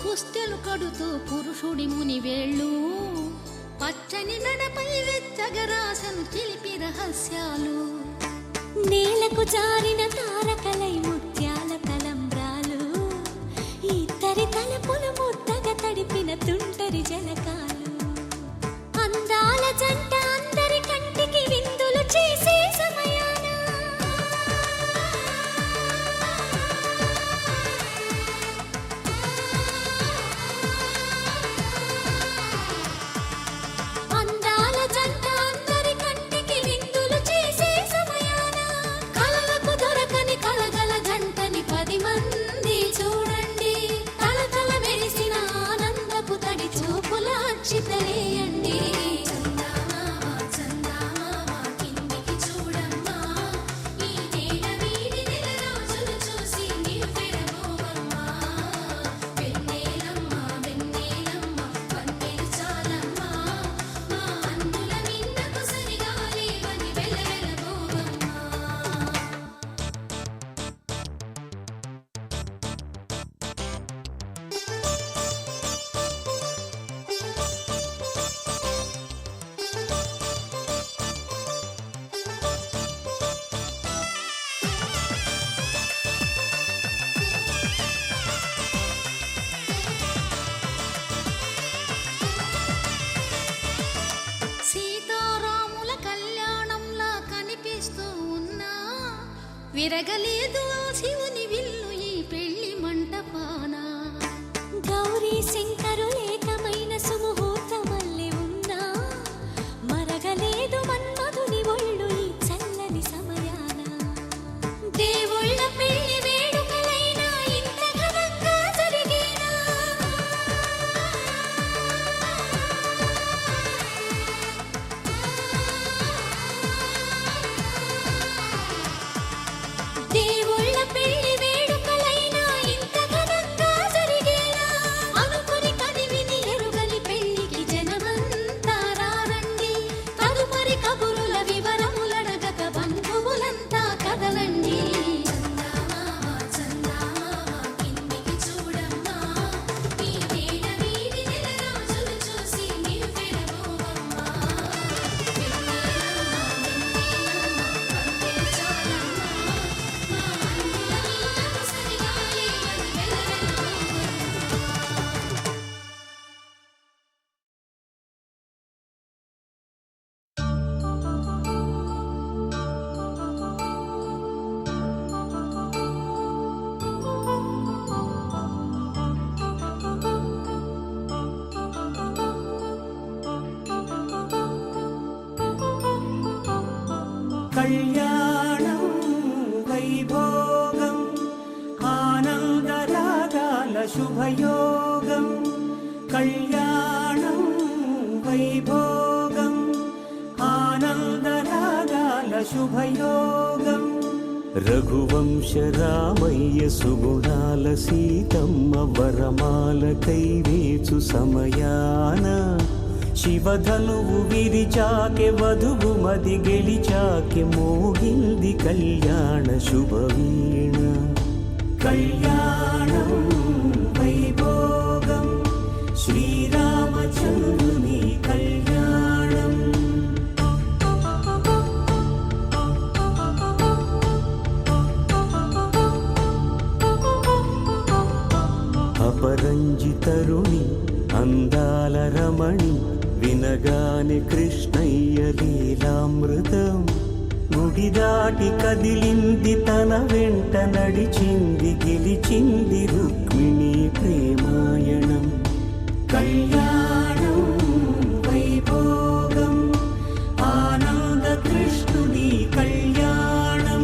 పుస్తెలు కడుతూ పురుషుడి ముని వేళ్ళు పచ్చని నడపై వెచ్చగరాసను చిలిపి రహస్యాలు నేలకు జారిన తారకలై ముత్యాల తలంబ్రాలు ఇద్దరి తలపులు ముద్దగా తడిపిన తుంటరి జలకాలు అందాల జంట అందరి కంటికి విందులు చేసే సమయాన అందాల జంట అందరి కంటికి విందులు చేసే సమయాన కలలకు దొరకని కలగల జంటని 10 మంది చూడండి తలతల మెరిసిన ఆనందపు తడి చూపుల అక్షితలేయండి చందమామ చందమామ కిందికి చూడమ్మా ఈ నేల వీడి నెల రోజులు చూసి నీవు పెరగోవమ్మా వెన్నెలమ్మ వెన్నెలమ్మ వన్నెలు చాలమ్మా మా అన్నుల మిన్నకు సరిగా లేవని వెలవెలబోవమ్మా సీతారాముల కళ్యాణంలా కనిపిస్తూ ఉన్నా విరగలేదు ఆ శివుని విల్లు ఈ పెళ్లి మంటపాన గౌరీ శంకరులేకమైన సుముహూర్తమల్లె ఉన్నా మరగలేదు మన్మధుని ఒళ్ళు ఈ చల్లని సమయాన దేవుళ్ళ పెళ్లి వేడుకలైనా ఇంత ఘనంగా జరిగేనా దేవుళ్ళ పెళ్లి వేడుకలైనా ఇంత ఘనంగా జరిగేనా అనుకుని కనివిని ఎరుగని పెళ్లికి జనమంతా రారండి తదుపరి కబురుల వివరములడగక బంధువులంతా కదలండి చందమామ చందమామ కిందికి చూడమ్మా ఈ నేల వీడి నెల రోజులు చూసి నీవు పెరగోవమ్మా వెన్నెలమ్మ వన్నెలు చాలమ్మా మా అన్నుల మిన్నకు సరిగా లేవని వెలవెలబోవమ్మా కళ్యాణం వైభోగం ఆనందరాగాల శుభయోగం కళ్యాణం వైభోగం ఆనందరాగాల శుభయోగం రఘువంశ రామయ్య సుగుణాల సీతమ్మ వరమాల కైవేచు సమయాన శివధనువు విరిచాకె వధువు మది గెలిచాకె మోగింది కళ్యాణ శుభవీణ కళ్యాణం వైభోగం శ్రీరామచంద్రుని కళ్యాణం అపరంజి తరుణి అందాల రమణి వినగానే కృష్ణయ్య లీలామృతం గుడి దాటి కదిలింది తన వెంట నడిచింది గెలిచింది రుక్మిణి ప్రేమాయణం కళ్యాణం వైభోగం ఆనంద కృష్ణుని కళ్యాణం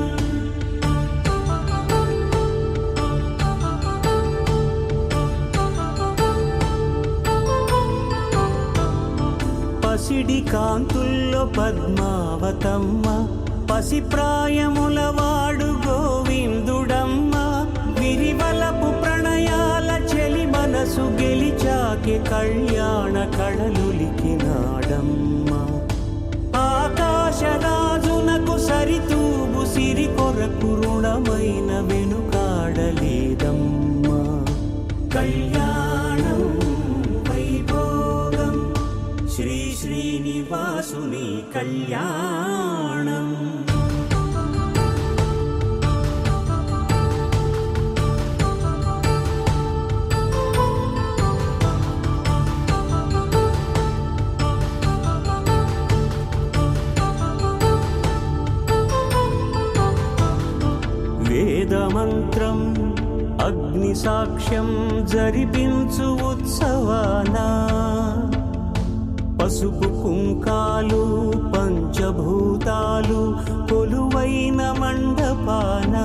పసిడి కాంతుల్లో పద్మావతమ్మ పసిప్రాయముల వాడు గోవిందుడమ్మ విరివలపు ప్రణయాల చెలి మనసు గెలిచాకే కళ్యాణ కళలులికినాడమ్మ ఆకాశరాజునకు సరితూగు సిరి కొరకు రుణమైన వెనుకాడలేదమ్మా కళ్యాణ శ్రీనివాసుని కళ్యాణం. వేదమంత్రం అగ్ని సాక్ష్యం జరిపించు ఉత్సవాన పసుపు కుంకాలు పంచభూతాలు కొలువైన మండపాన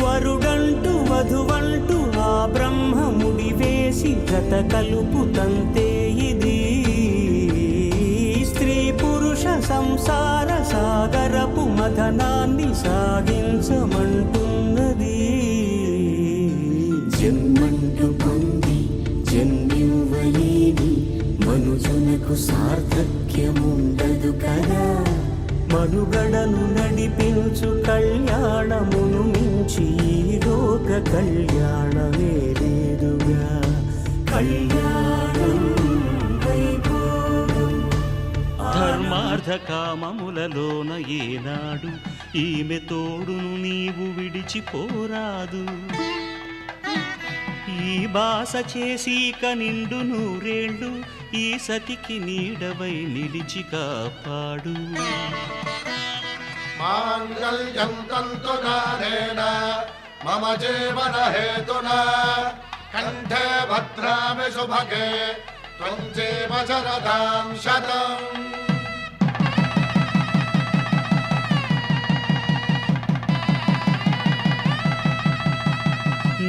వరుడంటూ వధువంటూ ఆ బ్రహ్మముడి వేసి జత కలుపుతంతే ఇది స్త్రీ పురుష సంసార సాగరపు మథనాన్ని సాగించమంటున్నది. జన్మంటూ పొంది జన్మివ్వలేని మనుజునకు సార్థక్యముండదు కదా. మనుగడను నడిపించు కళ్యాణమును మించి ఈ లోక కళ్యాణమే లేదుగా. కళ్యాణం వైభోగం ధర్మార్థ కామములలోన ఏనాడు ఈమె తోడును నీవు విడిచిపోరాదు. ఈ బాస చేసి నిండు నూరేళ్ళు ఈ సతికి నీడవై నిలిచి కాపాడు. మాంగళ్యం తంతునానేన మమ జీవన హేతునా కంఠే భద్రామి శుభగే త్వం జీవ శరదాం శతం.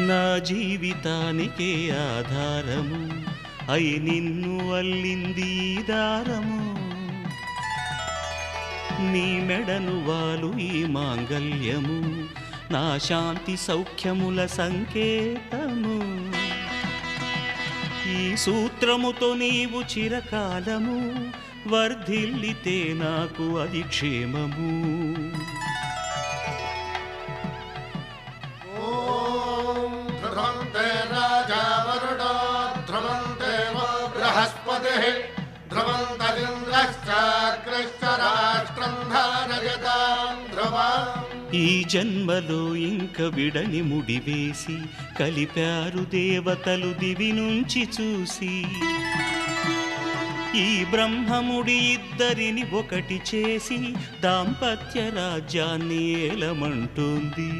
నా జీవితానికే ఆధారము అయి నిన్ను అల్లింది దారము. నీ మెడను వాలు ఈ మాంగల్యము నా శాంతి సౌఖ్యముల సంకేతము. ఈ సూత్రముతో నీవు చిరకాలము వర్ధిల్లితే నాకు అది క్షేమము. ధ్రువంతే రాజా వరుడో ధ్రువంతే బృహస్పతి ధ్రువంతరింద్రశ్చాగ్రశ్చ రాష్ట్రం ధారయతాం ధ్రువం. ఈ జన్మలో ఇంక విడని ముడివేసి కలిపారు దేవతలు దివి నుంచి చూసి. ఈ బ్రహ్మముడి ఇద్దరిని ఒకటి చేసి దాంపత్య రాజ్యాన్ని ఏలమంటుంది.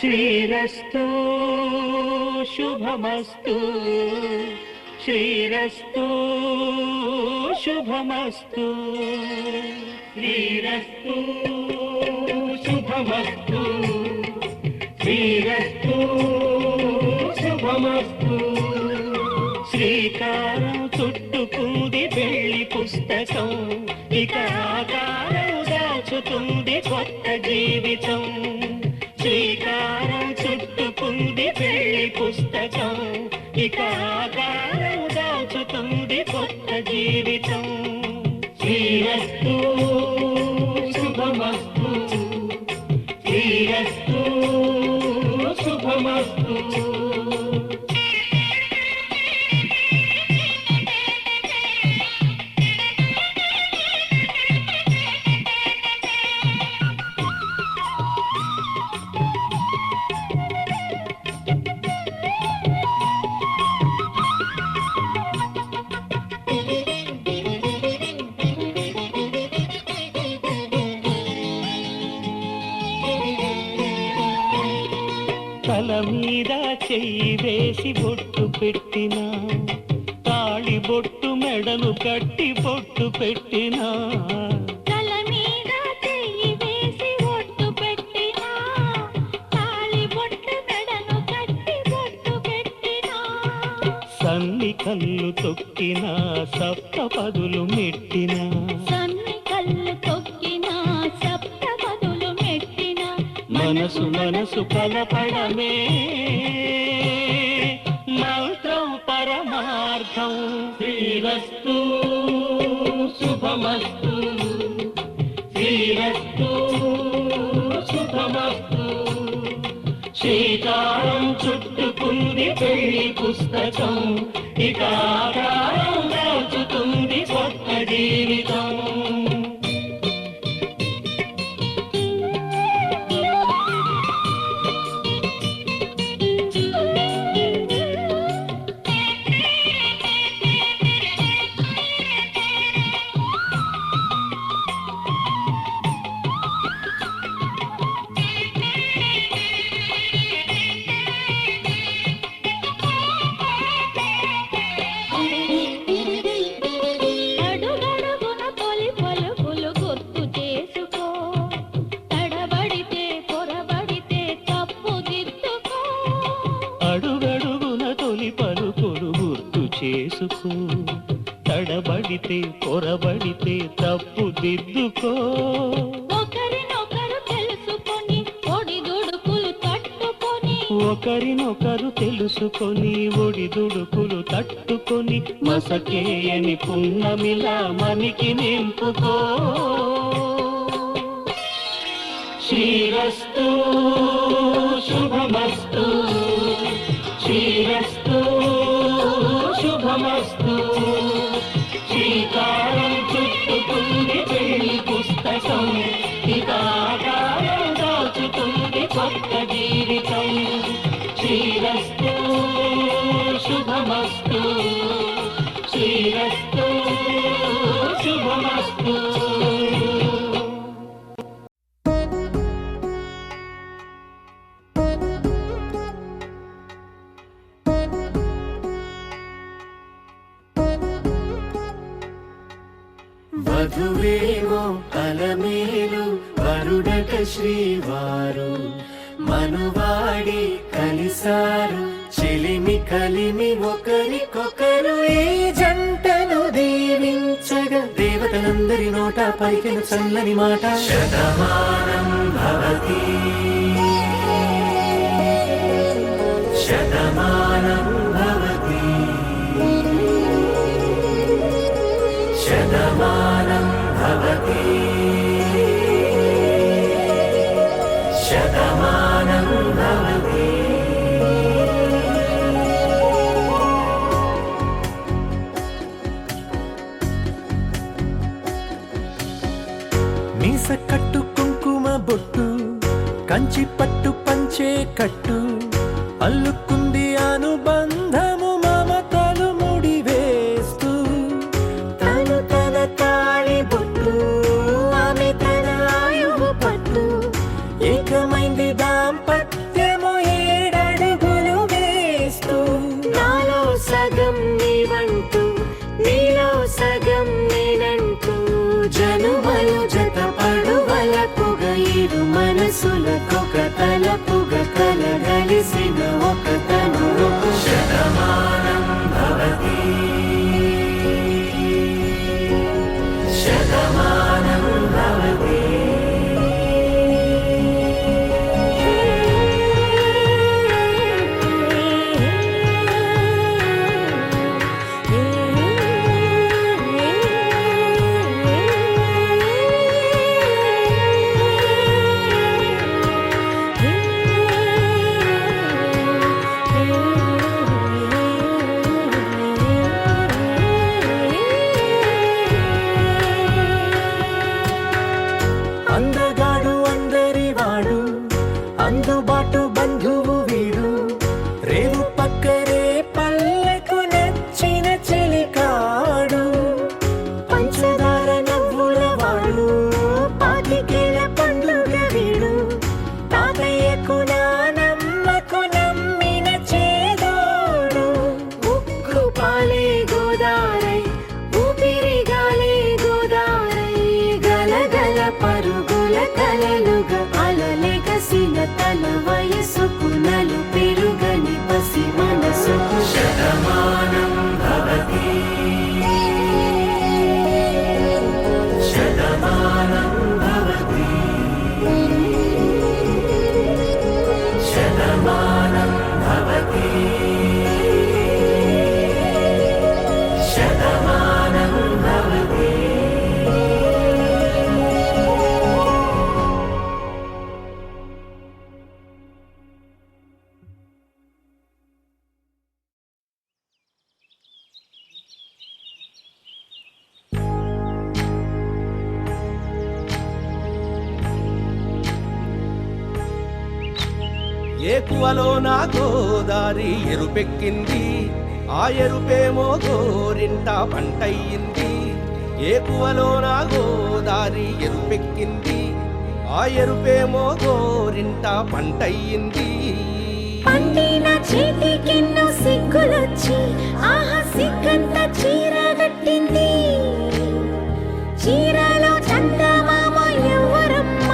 శ్రీరస్తు శుభమస్తు శ్రీరస్తు శుభమస్తు శ్రీరస్తు శుభమస్తు శ్రీరస్తు శుభమస్తు. శ్రీకారం చుట్టుకుంది వెళ్ళి పుస్తకం ఇక ఆకారం దాచుతుంది కొత్త జీవితం. శ్రీకారం చుట్టుకుంది పెళ్లి పుస్తకం ఇక ఆకారం దాచుతుంది కొత్త జీవితం. శ్రీరస్తు శుభమస్తు శ్రీరస్తు శుభమస్తు. తల మీద చెయ్యి వేసి బొట్టు పెట్టినా తాళి బొట్టు మెడను కట్టి బొట్టు పెట్టినా. తల మీద చెయ్యి వేసి ఒట్టు కళ్ళు తొక్కిన సప్తపదులు మెట్టిన సన్ని కళ్ళు తొక్కిన సప్తపదులు మెట్టిన మనసు మనసు కలపడమే మంత్రం పరమార్థం. శ్రీరస్తు శుభమస్తు, శ్రీరస్తు శుభమస్తు. శ్రీకారం చుట్టుకుంది పెళ్లి పుస్తకం, ఇక ఆకారం దాచుతుంది కొత్త జీవితం. అడుగడుగున తొలి పలుకులు గుర్తు చేసుకో, తడబడితే పొరబడితే తప్పు దిద్దుకో. అడుగడుగున తొలి పలుకులు గుర్తు చేసుకో, తడబడితే పొరబడితే తప్పు దిద్దుకో. ఒకరినొకరు తెలుసుకొని ఒడిదుడుకులు తట్టుకొని, ఒకరినొకరు తెలుసుకొని ఒడిదుడుకులు తట్టుకొని మసకేయని పున్నమిలా మనికి నింపుకో. శ్రీరస్తు శుభమస్తు, శ్రీరస్తు శుభమస్తు. శ్రీకారం చుట్టుకుంది పెళ్లి పుస్తకం, ఇక ఆకారం దాచుతుంది కొత్త జీవితం. శ్రీరస్తు శుభమస్తు, శ్రీరస్తు శుభమస్తు. వధువేమో అలమేలు వరుడట శ్రీవారు, మనువాడి కలిసారు చెలిమి కలిమి ఒకరికొకరు. ఈ జంటను దీవించగా దేవతలందరి నోట పలికిన చల్లని మాట. శతమానం భవతి, శతమానం భవతి, శతమానం భవతి, శతమానం భవతి. మీస కట్టు కుంకుమ బొట్టు, కంచి పట్టు పంచే కట్టు, అల్లుకుంది అనుబంధము మమతలు ముడివేస్తూ. తను తన తాళి బొట్టు, ఆమె తన ఆయువు పట్టు, ఏకమైంది దాంపత్యము 7 అడుగులు వేస్తూ. నాలో సగం నీవంటూ, నీలో సగం నేనంటూ, జనుమలు జత పడువలపుగ ఇరు మనసులకొక తలపుగ కలగలిసిన ఒక తను. శతమానం భవతి, శతమానం భవతి. అందగాడు అందరివాడు, అందుబాటు బంధువు వీడు, రేవు పక్కరే పల్లెకు నచ్చిన చెలికాడు. పంచదార నవ్వుల వాడు, పాతికేల పండుగ వీడు, తాతయ్యకు నానమ్మకు నమ్మిన చేదోడు. ఉక్కు పాలే గోదారై, ఊపిరి గాలే గోదారై, గలగల పరుగుల ఏకువలో నా గోదారి ఎరుపెక్కింది, ఆ ఎరుపేమో గోరింట పంటయ్యింది. ఏకువలో నా గోదారి ఎరుపెక్కింది, ఆ ఎరుపేమో గోరింట పంటయ్యింది. పండిన చేతికెన్నో సిగ్గులొచ్చి ఆహా సిగ్గంత చీర కట్టింది. చీరలో చందమామ ఎవరమ్మ,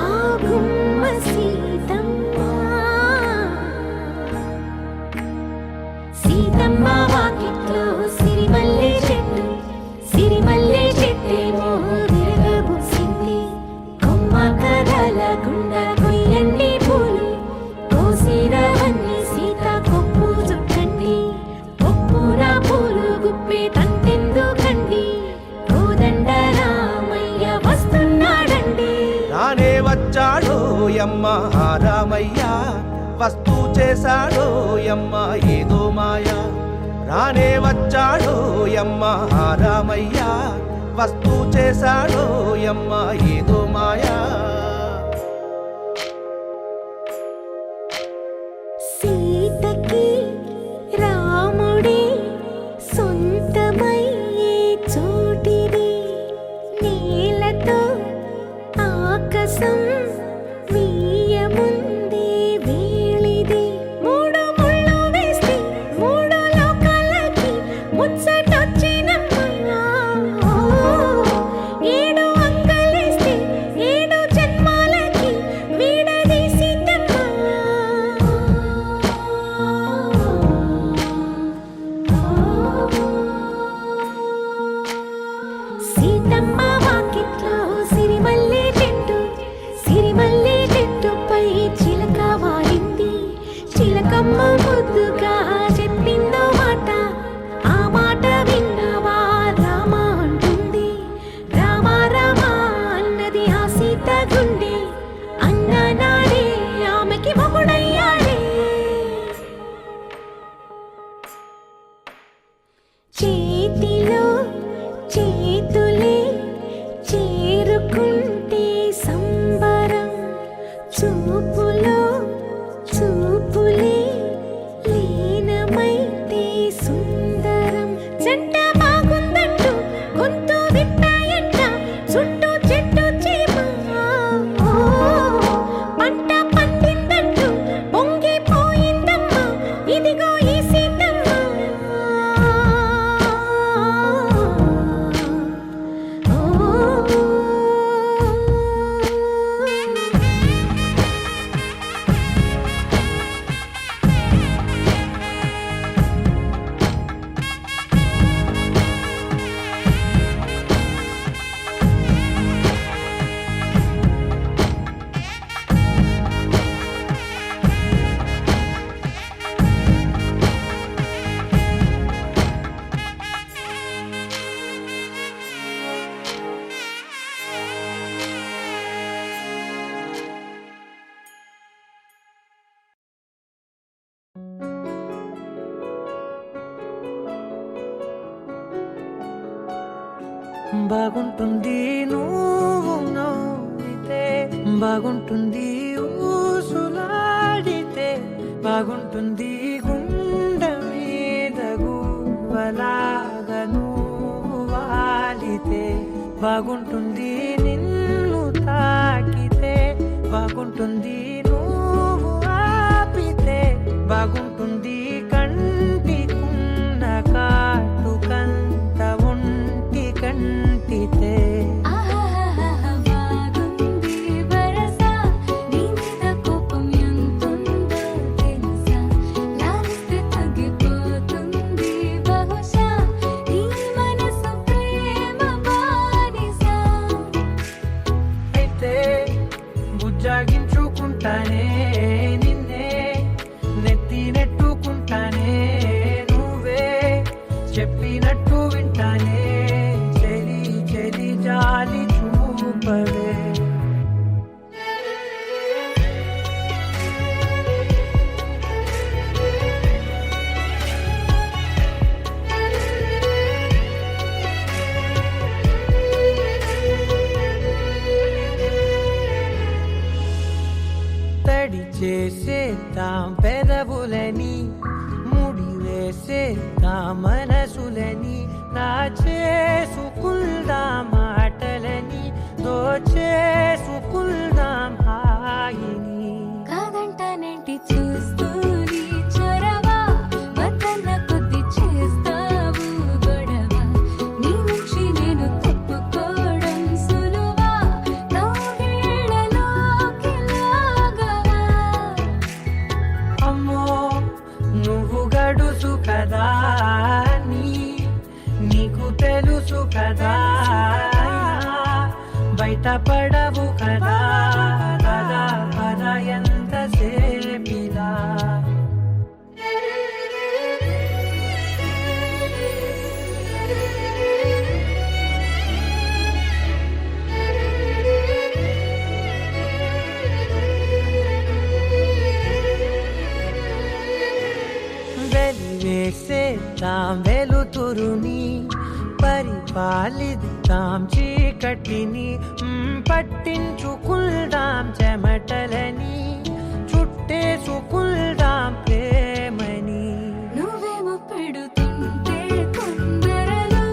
ఆ గుమ్మ సీతమ్మ. సీతమ్మ వాకిట్లో సిరిమల్లె చెట్టు, సిరిమల్లె చెట్టేమో విరగబూసింది. కొమ్మ కదలకుండా కొయ్యండి పూలు, కోసిరవన్నీ సీత కొప్పు చుట్టండి. కొప్పున పూలు గుప్పే తంతెందుకండి, కోదండ రామయ్య వస్తున్నాడండి. రానే వచ్చాడో యమ్మ ఆ రామయ్య, వస్తూ చేశాడో యమ్మ ఏదో మాయ. రానే వచ్చాడో యమ్మ ఆ రామయ్య, వస్తూ చేశాడో యమ్మ ఏదో మాయా. సీతకి రాముడే సొంతమయ్యే చోటిది, నేలతో ఆకాశం వీయముందే వేళిది. మూడు ముళ్ళు వేస్తే మూడు లోకాలకి ముచ్చటొచ్చినమ్మా. ఏడు అంగలేస్తే ఏడు జన్మాలకి వీడదీసి సీతమ్మ వాకిట్లో సిరిమల్లె చెట్టు, సిరిమల్లె చెట్టుపై చిలక వాలింది. చిలకమ్మ ముద్దుగా చెప్పిందో మాట, ఆ మాట విన్నవా రామ అంటుంది. రామ రామ అన్నది ఆ సీత గుండె, అన్న నాడే ఆమెకి మొగుడయ్యాడే. చేతిలో చేతులే చేరుకుంటే సంబరం, చూపులో చూపులే లీనమైతే సుందరం. జంట బాగుందంటూ గొంతు విప్పాయంట చుట్టూ చెట్టు చీమ. పంట పండిందంటూ పొంగిపోయిందమ్మా, ఇదిగో ఈ సీతమ్మ. బాగుంటుంది నువ్వు నవ్వితే, బాగుంటుంది ఊసులాడితే, బాగుంటుంది గుండె మీద గువ్వలాగా నువ్వు వాలితే, బాగుంటుంది నిన్ను తాకితే, బాగుంటుంది నువ్వు ఆపితే, బాగుంటుంది కంటికున్న కాటుకంత ఒంటి కంటితే. బాగుంది వరస, నీ మీద కోపం ఎంతుందో తెలుసా. లాలిస్తే తగ్గిపోతుంది బహుశా, నీ మనసు ప్రేమ బానిస. అయితే బుజ్జాగించుకుంటానే నిన్నే, నెత్తి నెట్టుకుంటానే నువ్వే చెప్పినట్టు వింటానే. చెలి చెలి జాలి చూపవే. తడి చేసేద్దాం పెదవులని, ముడి వేసేద్దాం మనసులని, నా చేసుకుందాం మాటలని, దోచేసుకుందాం హాయిని. కాదంటానేంటి చూస్తూని చొరవ, వద్దన్న కొద్ది చేస్తావు గొడవ, నీ నుంచి నేను తప్పుకోవడం సులువా, కౌగిళ్ళలోకి లాగవా. అమ్మో నువ్వు గడుసు కదా, నీకు తెలుసు కదా, బయట పడవు కదా, కదా పద ఎంత సేపిలా. వెలివేసేద్దాం వెలుతురుని, పరిపాలిద్దాం చీకటిని, పట్టించుకుందాం చెమటలని, చుట్టేసుకుందాం ప్రేమని. నువ్వేమో పెడుతుంటే కొందరలు,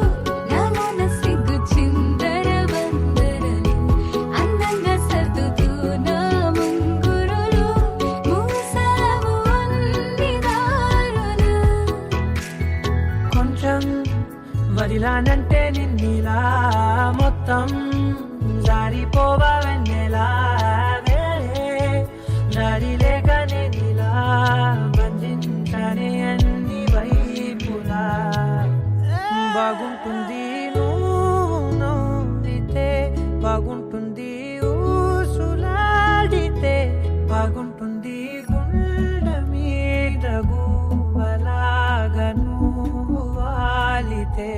నాలోన సిగ్గు చిందర వందరలు, అందంగా సర్దుతూ నా ముంగురులు, మూసావు అన్ని దారులు. కొంచెం వదిలానంటే నిన్నిలా, మొత్తం జారిపోవా వెన్నెలా, వేరే దారి లేక నేనిలా బంధించనే అన్ని వైపులా. బాగుంటుంది నువ్వు నవ్వితే, బాగుంటుంది ఊసులాడితే, బాగుంటుంది గుండె మీద గువ్వలాగా నువ్వు వాలితే.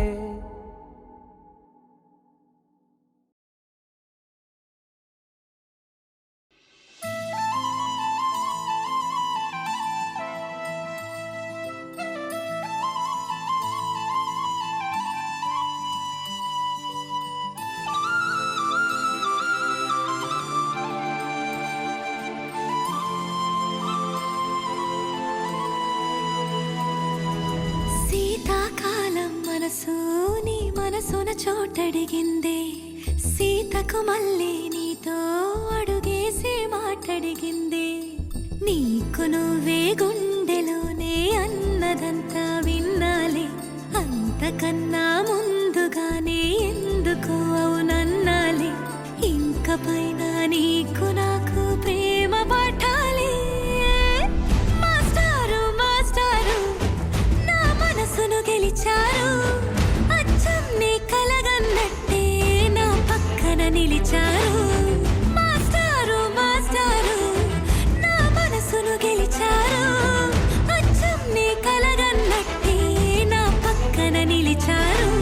శీతాకాలం మనసు నీ మనసున చోటడిగిందే, సీతకు మళ్ళీ నీతో అడుగేసి మాటడిగిందే, నీకు నువ్వే గుండెలోనే అన్నదంతా విన్నాలే, అంతకన్నా ముందుగానే ఎందుకు అవునన్నాలే, ఇంక పైన నీకు నాకు ప్రేమ పాఠాలే. మాస్టారు మాస్టారు నా మనసును గెలిచారు, అచ్చం నీ కలగన్నట్టే నా పక్కన నిలిచారు. మాస్టారు మాస్టారు నా మనసును గెలిచారు, అచ్చం నీ కలగన్నట్టే నా పక్కన నిలిచారు.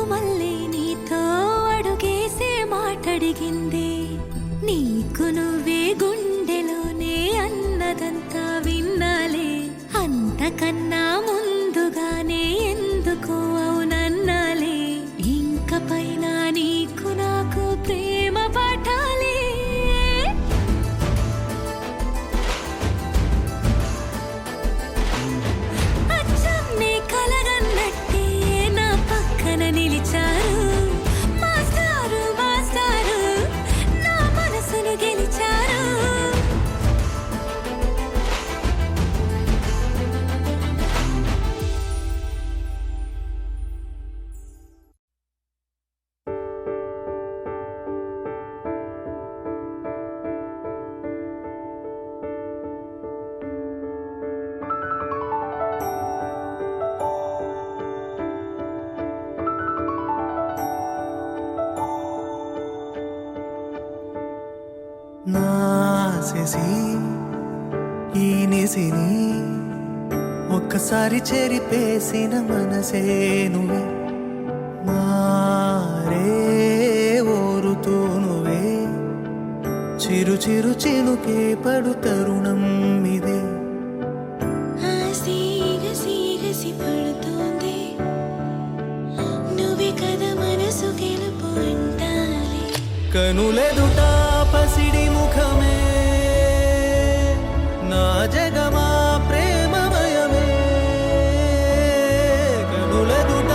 నీకు మళ్ళీ నీతో అడుగేసే మాటడిగింది. నీకు నువ్వే గుండెలోనే అన్నదంతా విన్నాలే. అంతకన్నా ముందుగానే ఎందుకు అవునన్నాలే. ఇంక పైన నీకు నాకు ప్రేమ పాఠాలే. అచ్చం నీ కలగన్నట్టే నా పక్కన నిలిచారు. మాస్టారు మాస్టారు నా మనసును గెలిచారు. నాసేసి ఈ నిసిని ఒక్కసారి చెరిపేసిన మనసే నువ్వే. మారే ఓరుతూ నువ్వే చిరు చిరు చినుకే పడు తరుణం ఇదే. సీగసి పడుతోంది నువ్వే కదా మనసు గెలుపు అంటాలి. కనులెదుట పసిడి ముఖమే నా జగమా ప్రేమమయమే. కనులెదుట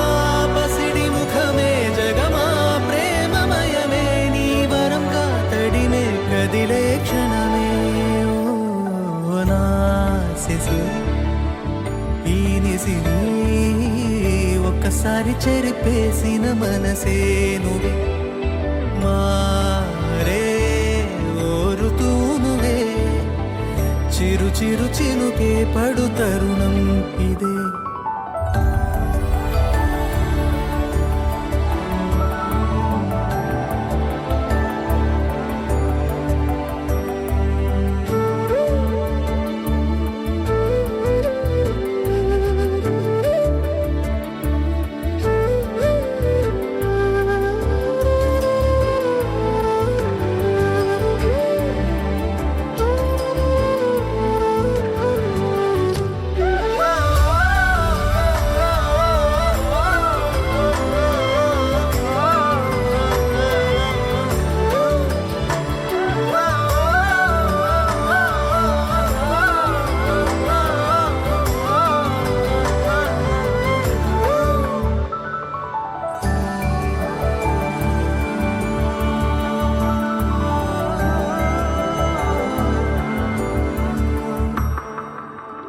పసిడి ముఖమే జగమా ప్రేమమయమే. నీ వరంగా తడిమే కదిలే క్షణమే. ఓ నాసిసి ఈ నిసిని ఒక్కసారి చెరిపేసిన మనసే నువ్వే. మారే ఓరుతూ నువ్వే చిరు చిరు చినుకే పడు తరుణం ఇదే.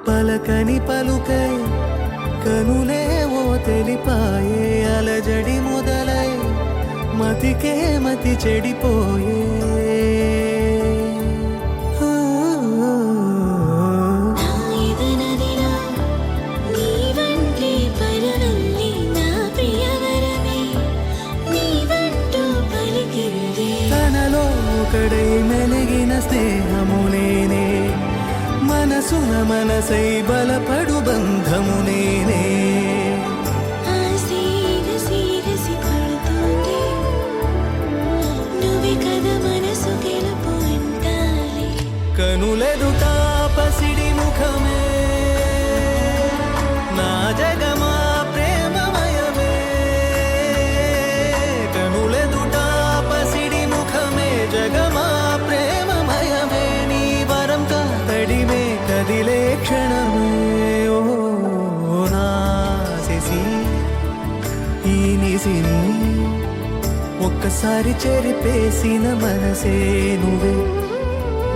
పలకని పలుకై కనులేవో తెలిపాయే. అలజడి మొదలై మతికే మతి చెడిపోయే. తనలో ఒకడై మెలిగిన స్నేహమునేనే మనసున మనసై బలపడు బంధము నేనే. సీగసి పడుతోంది నువ్వే కదా మనసు గెలుపు అంటాలి. కనులెదుట పసిడి ముఖమే నా జగమా ప్రేమమయమే. కనులెదుట పసిడి ముఖమే జగమా ప్రేమమయమే. నీ వరం కాదడిమే కదిలే క్షణమే. ఓ నాసిసి ఈ నిసిని ఒక్కసారి చెరిపేసిన మనసే నువ్వే.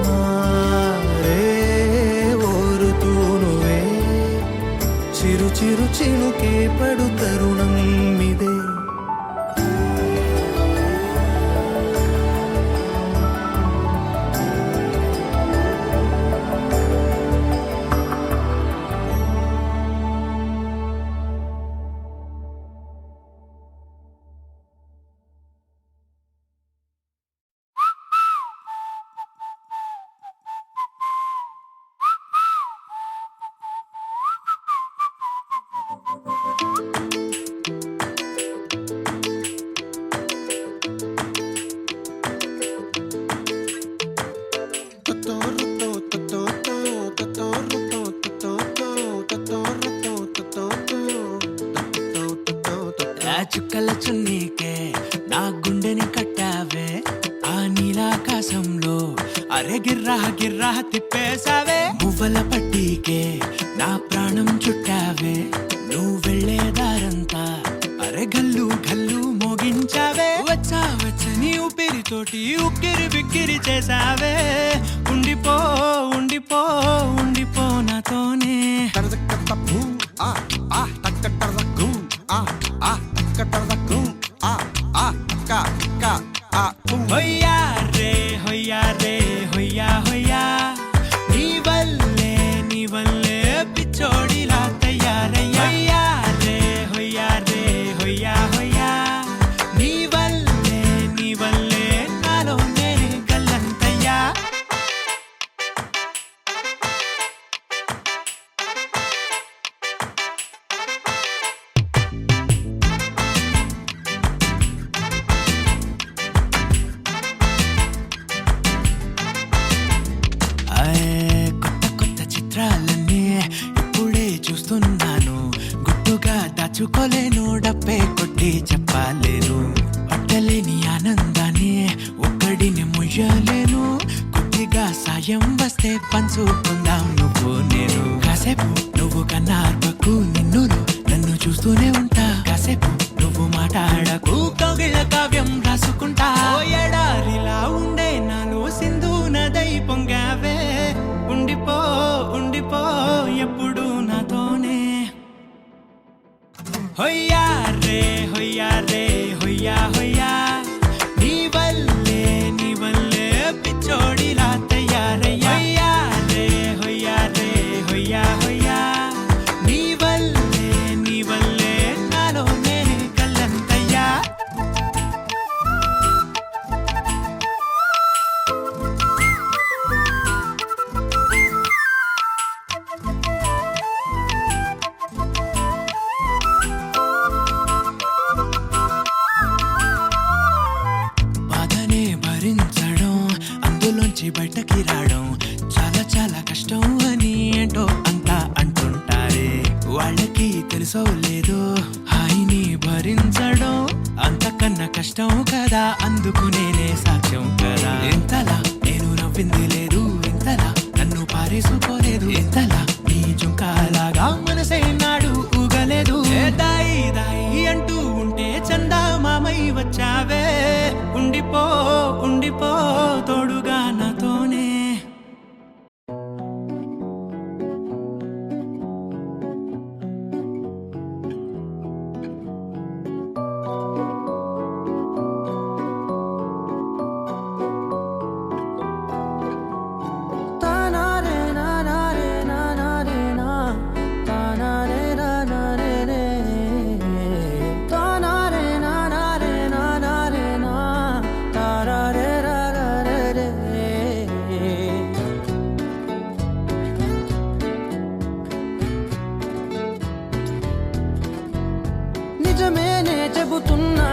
మారే ఓరుతూ నువ్వే చిరు చిరు చినుకే పడు తరుణం ఇదే. చుక్కల చున్నీకే నా గుండెని కట్టావే ఆ నీలాకాశంలో అరే గిర్రా గిర్రా తిప్పేశావే మువ్వల పట్టీకే నా ప్రాణం చుట్టావే నువ్వు వెళ్ళేదారంతా అరే గల్లు గల్లు మోగించావే వచ్చా వచ్చని ఊపిరితోటి ఉక్కిరి బిక్కిరి చేసావే ఉండిపో ఉండిపో ఉండిపో నాతోనే హొయ్యా రే హొయ్యా రే హొయ్యా హొయ్యా నీ వల్లే పిచ్చోడిలా తయారయ్యా హొయ్యా రే హొయ్యా హొయ్యా నీ వల్లే నాలో నేనే గల్లంతయ్యా కొత్త కొత్త చిత్రాలన్నీ ఇప్పుడే చూస్తున్నాను గుట్టుగా దాచుకోలేను డబ్బే కొట్టి చెప్పలేను పట్టలేని ఆనందాన్ని ఒక్కడిని ముయ్యలేను కొద్దిగా సాయం వస్తే పంచుకుందాం నువ్వు నేను కాసేపు నువ్వు కన్నార్పకు నిన్ను నన్ను చూస్తూనే ఉంటా కాసేపు నువ్వు మాట్లాడకు కౌగిళ్ళ కావ్యం రాసుకుంటా ఎడారిలా ఉండే నాలో సింధు నదై పొంగావే ఉండిపో ఉండిపో ఎప్పుడు నాతోనే హొయ్యా రే హొయ్యా రే హొయ్యా హొయ్యా నీ వల్లే పిచ్చోడిలా తయారయ్యా హొయ్యా రే హొయ్యా హొయ్యా నీ వల్లే నాలో నేనే కల్లంతయ్యా బాధనే భరించడం అందులోంచి బయటకి రావడం చాలా చాలా కష్టం అని ఏంటో అంతా అంటుంటారే వాళ్ళకి తెలుసో లేదో హాయిని భరించడం అంతకన్నా కష్టం కదా అందుకు నేనే సాక్ష్యం కదా ఎంతలా నేను నవ్వింది లేదు ఎంతలా నన్ను పారేసుకోలేదు ఎంతలా నీ జుంకాలాగా మనసే నాడు ఊగలేదు దాయి దాయి అంటూ ఉంటే చందా మామై వచ్చావే ఉండిపో ఉండిపో తోడుగా నాతోనే నిజమేనే చెబుతున్నా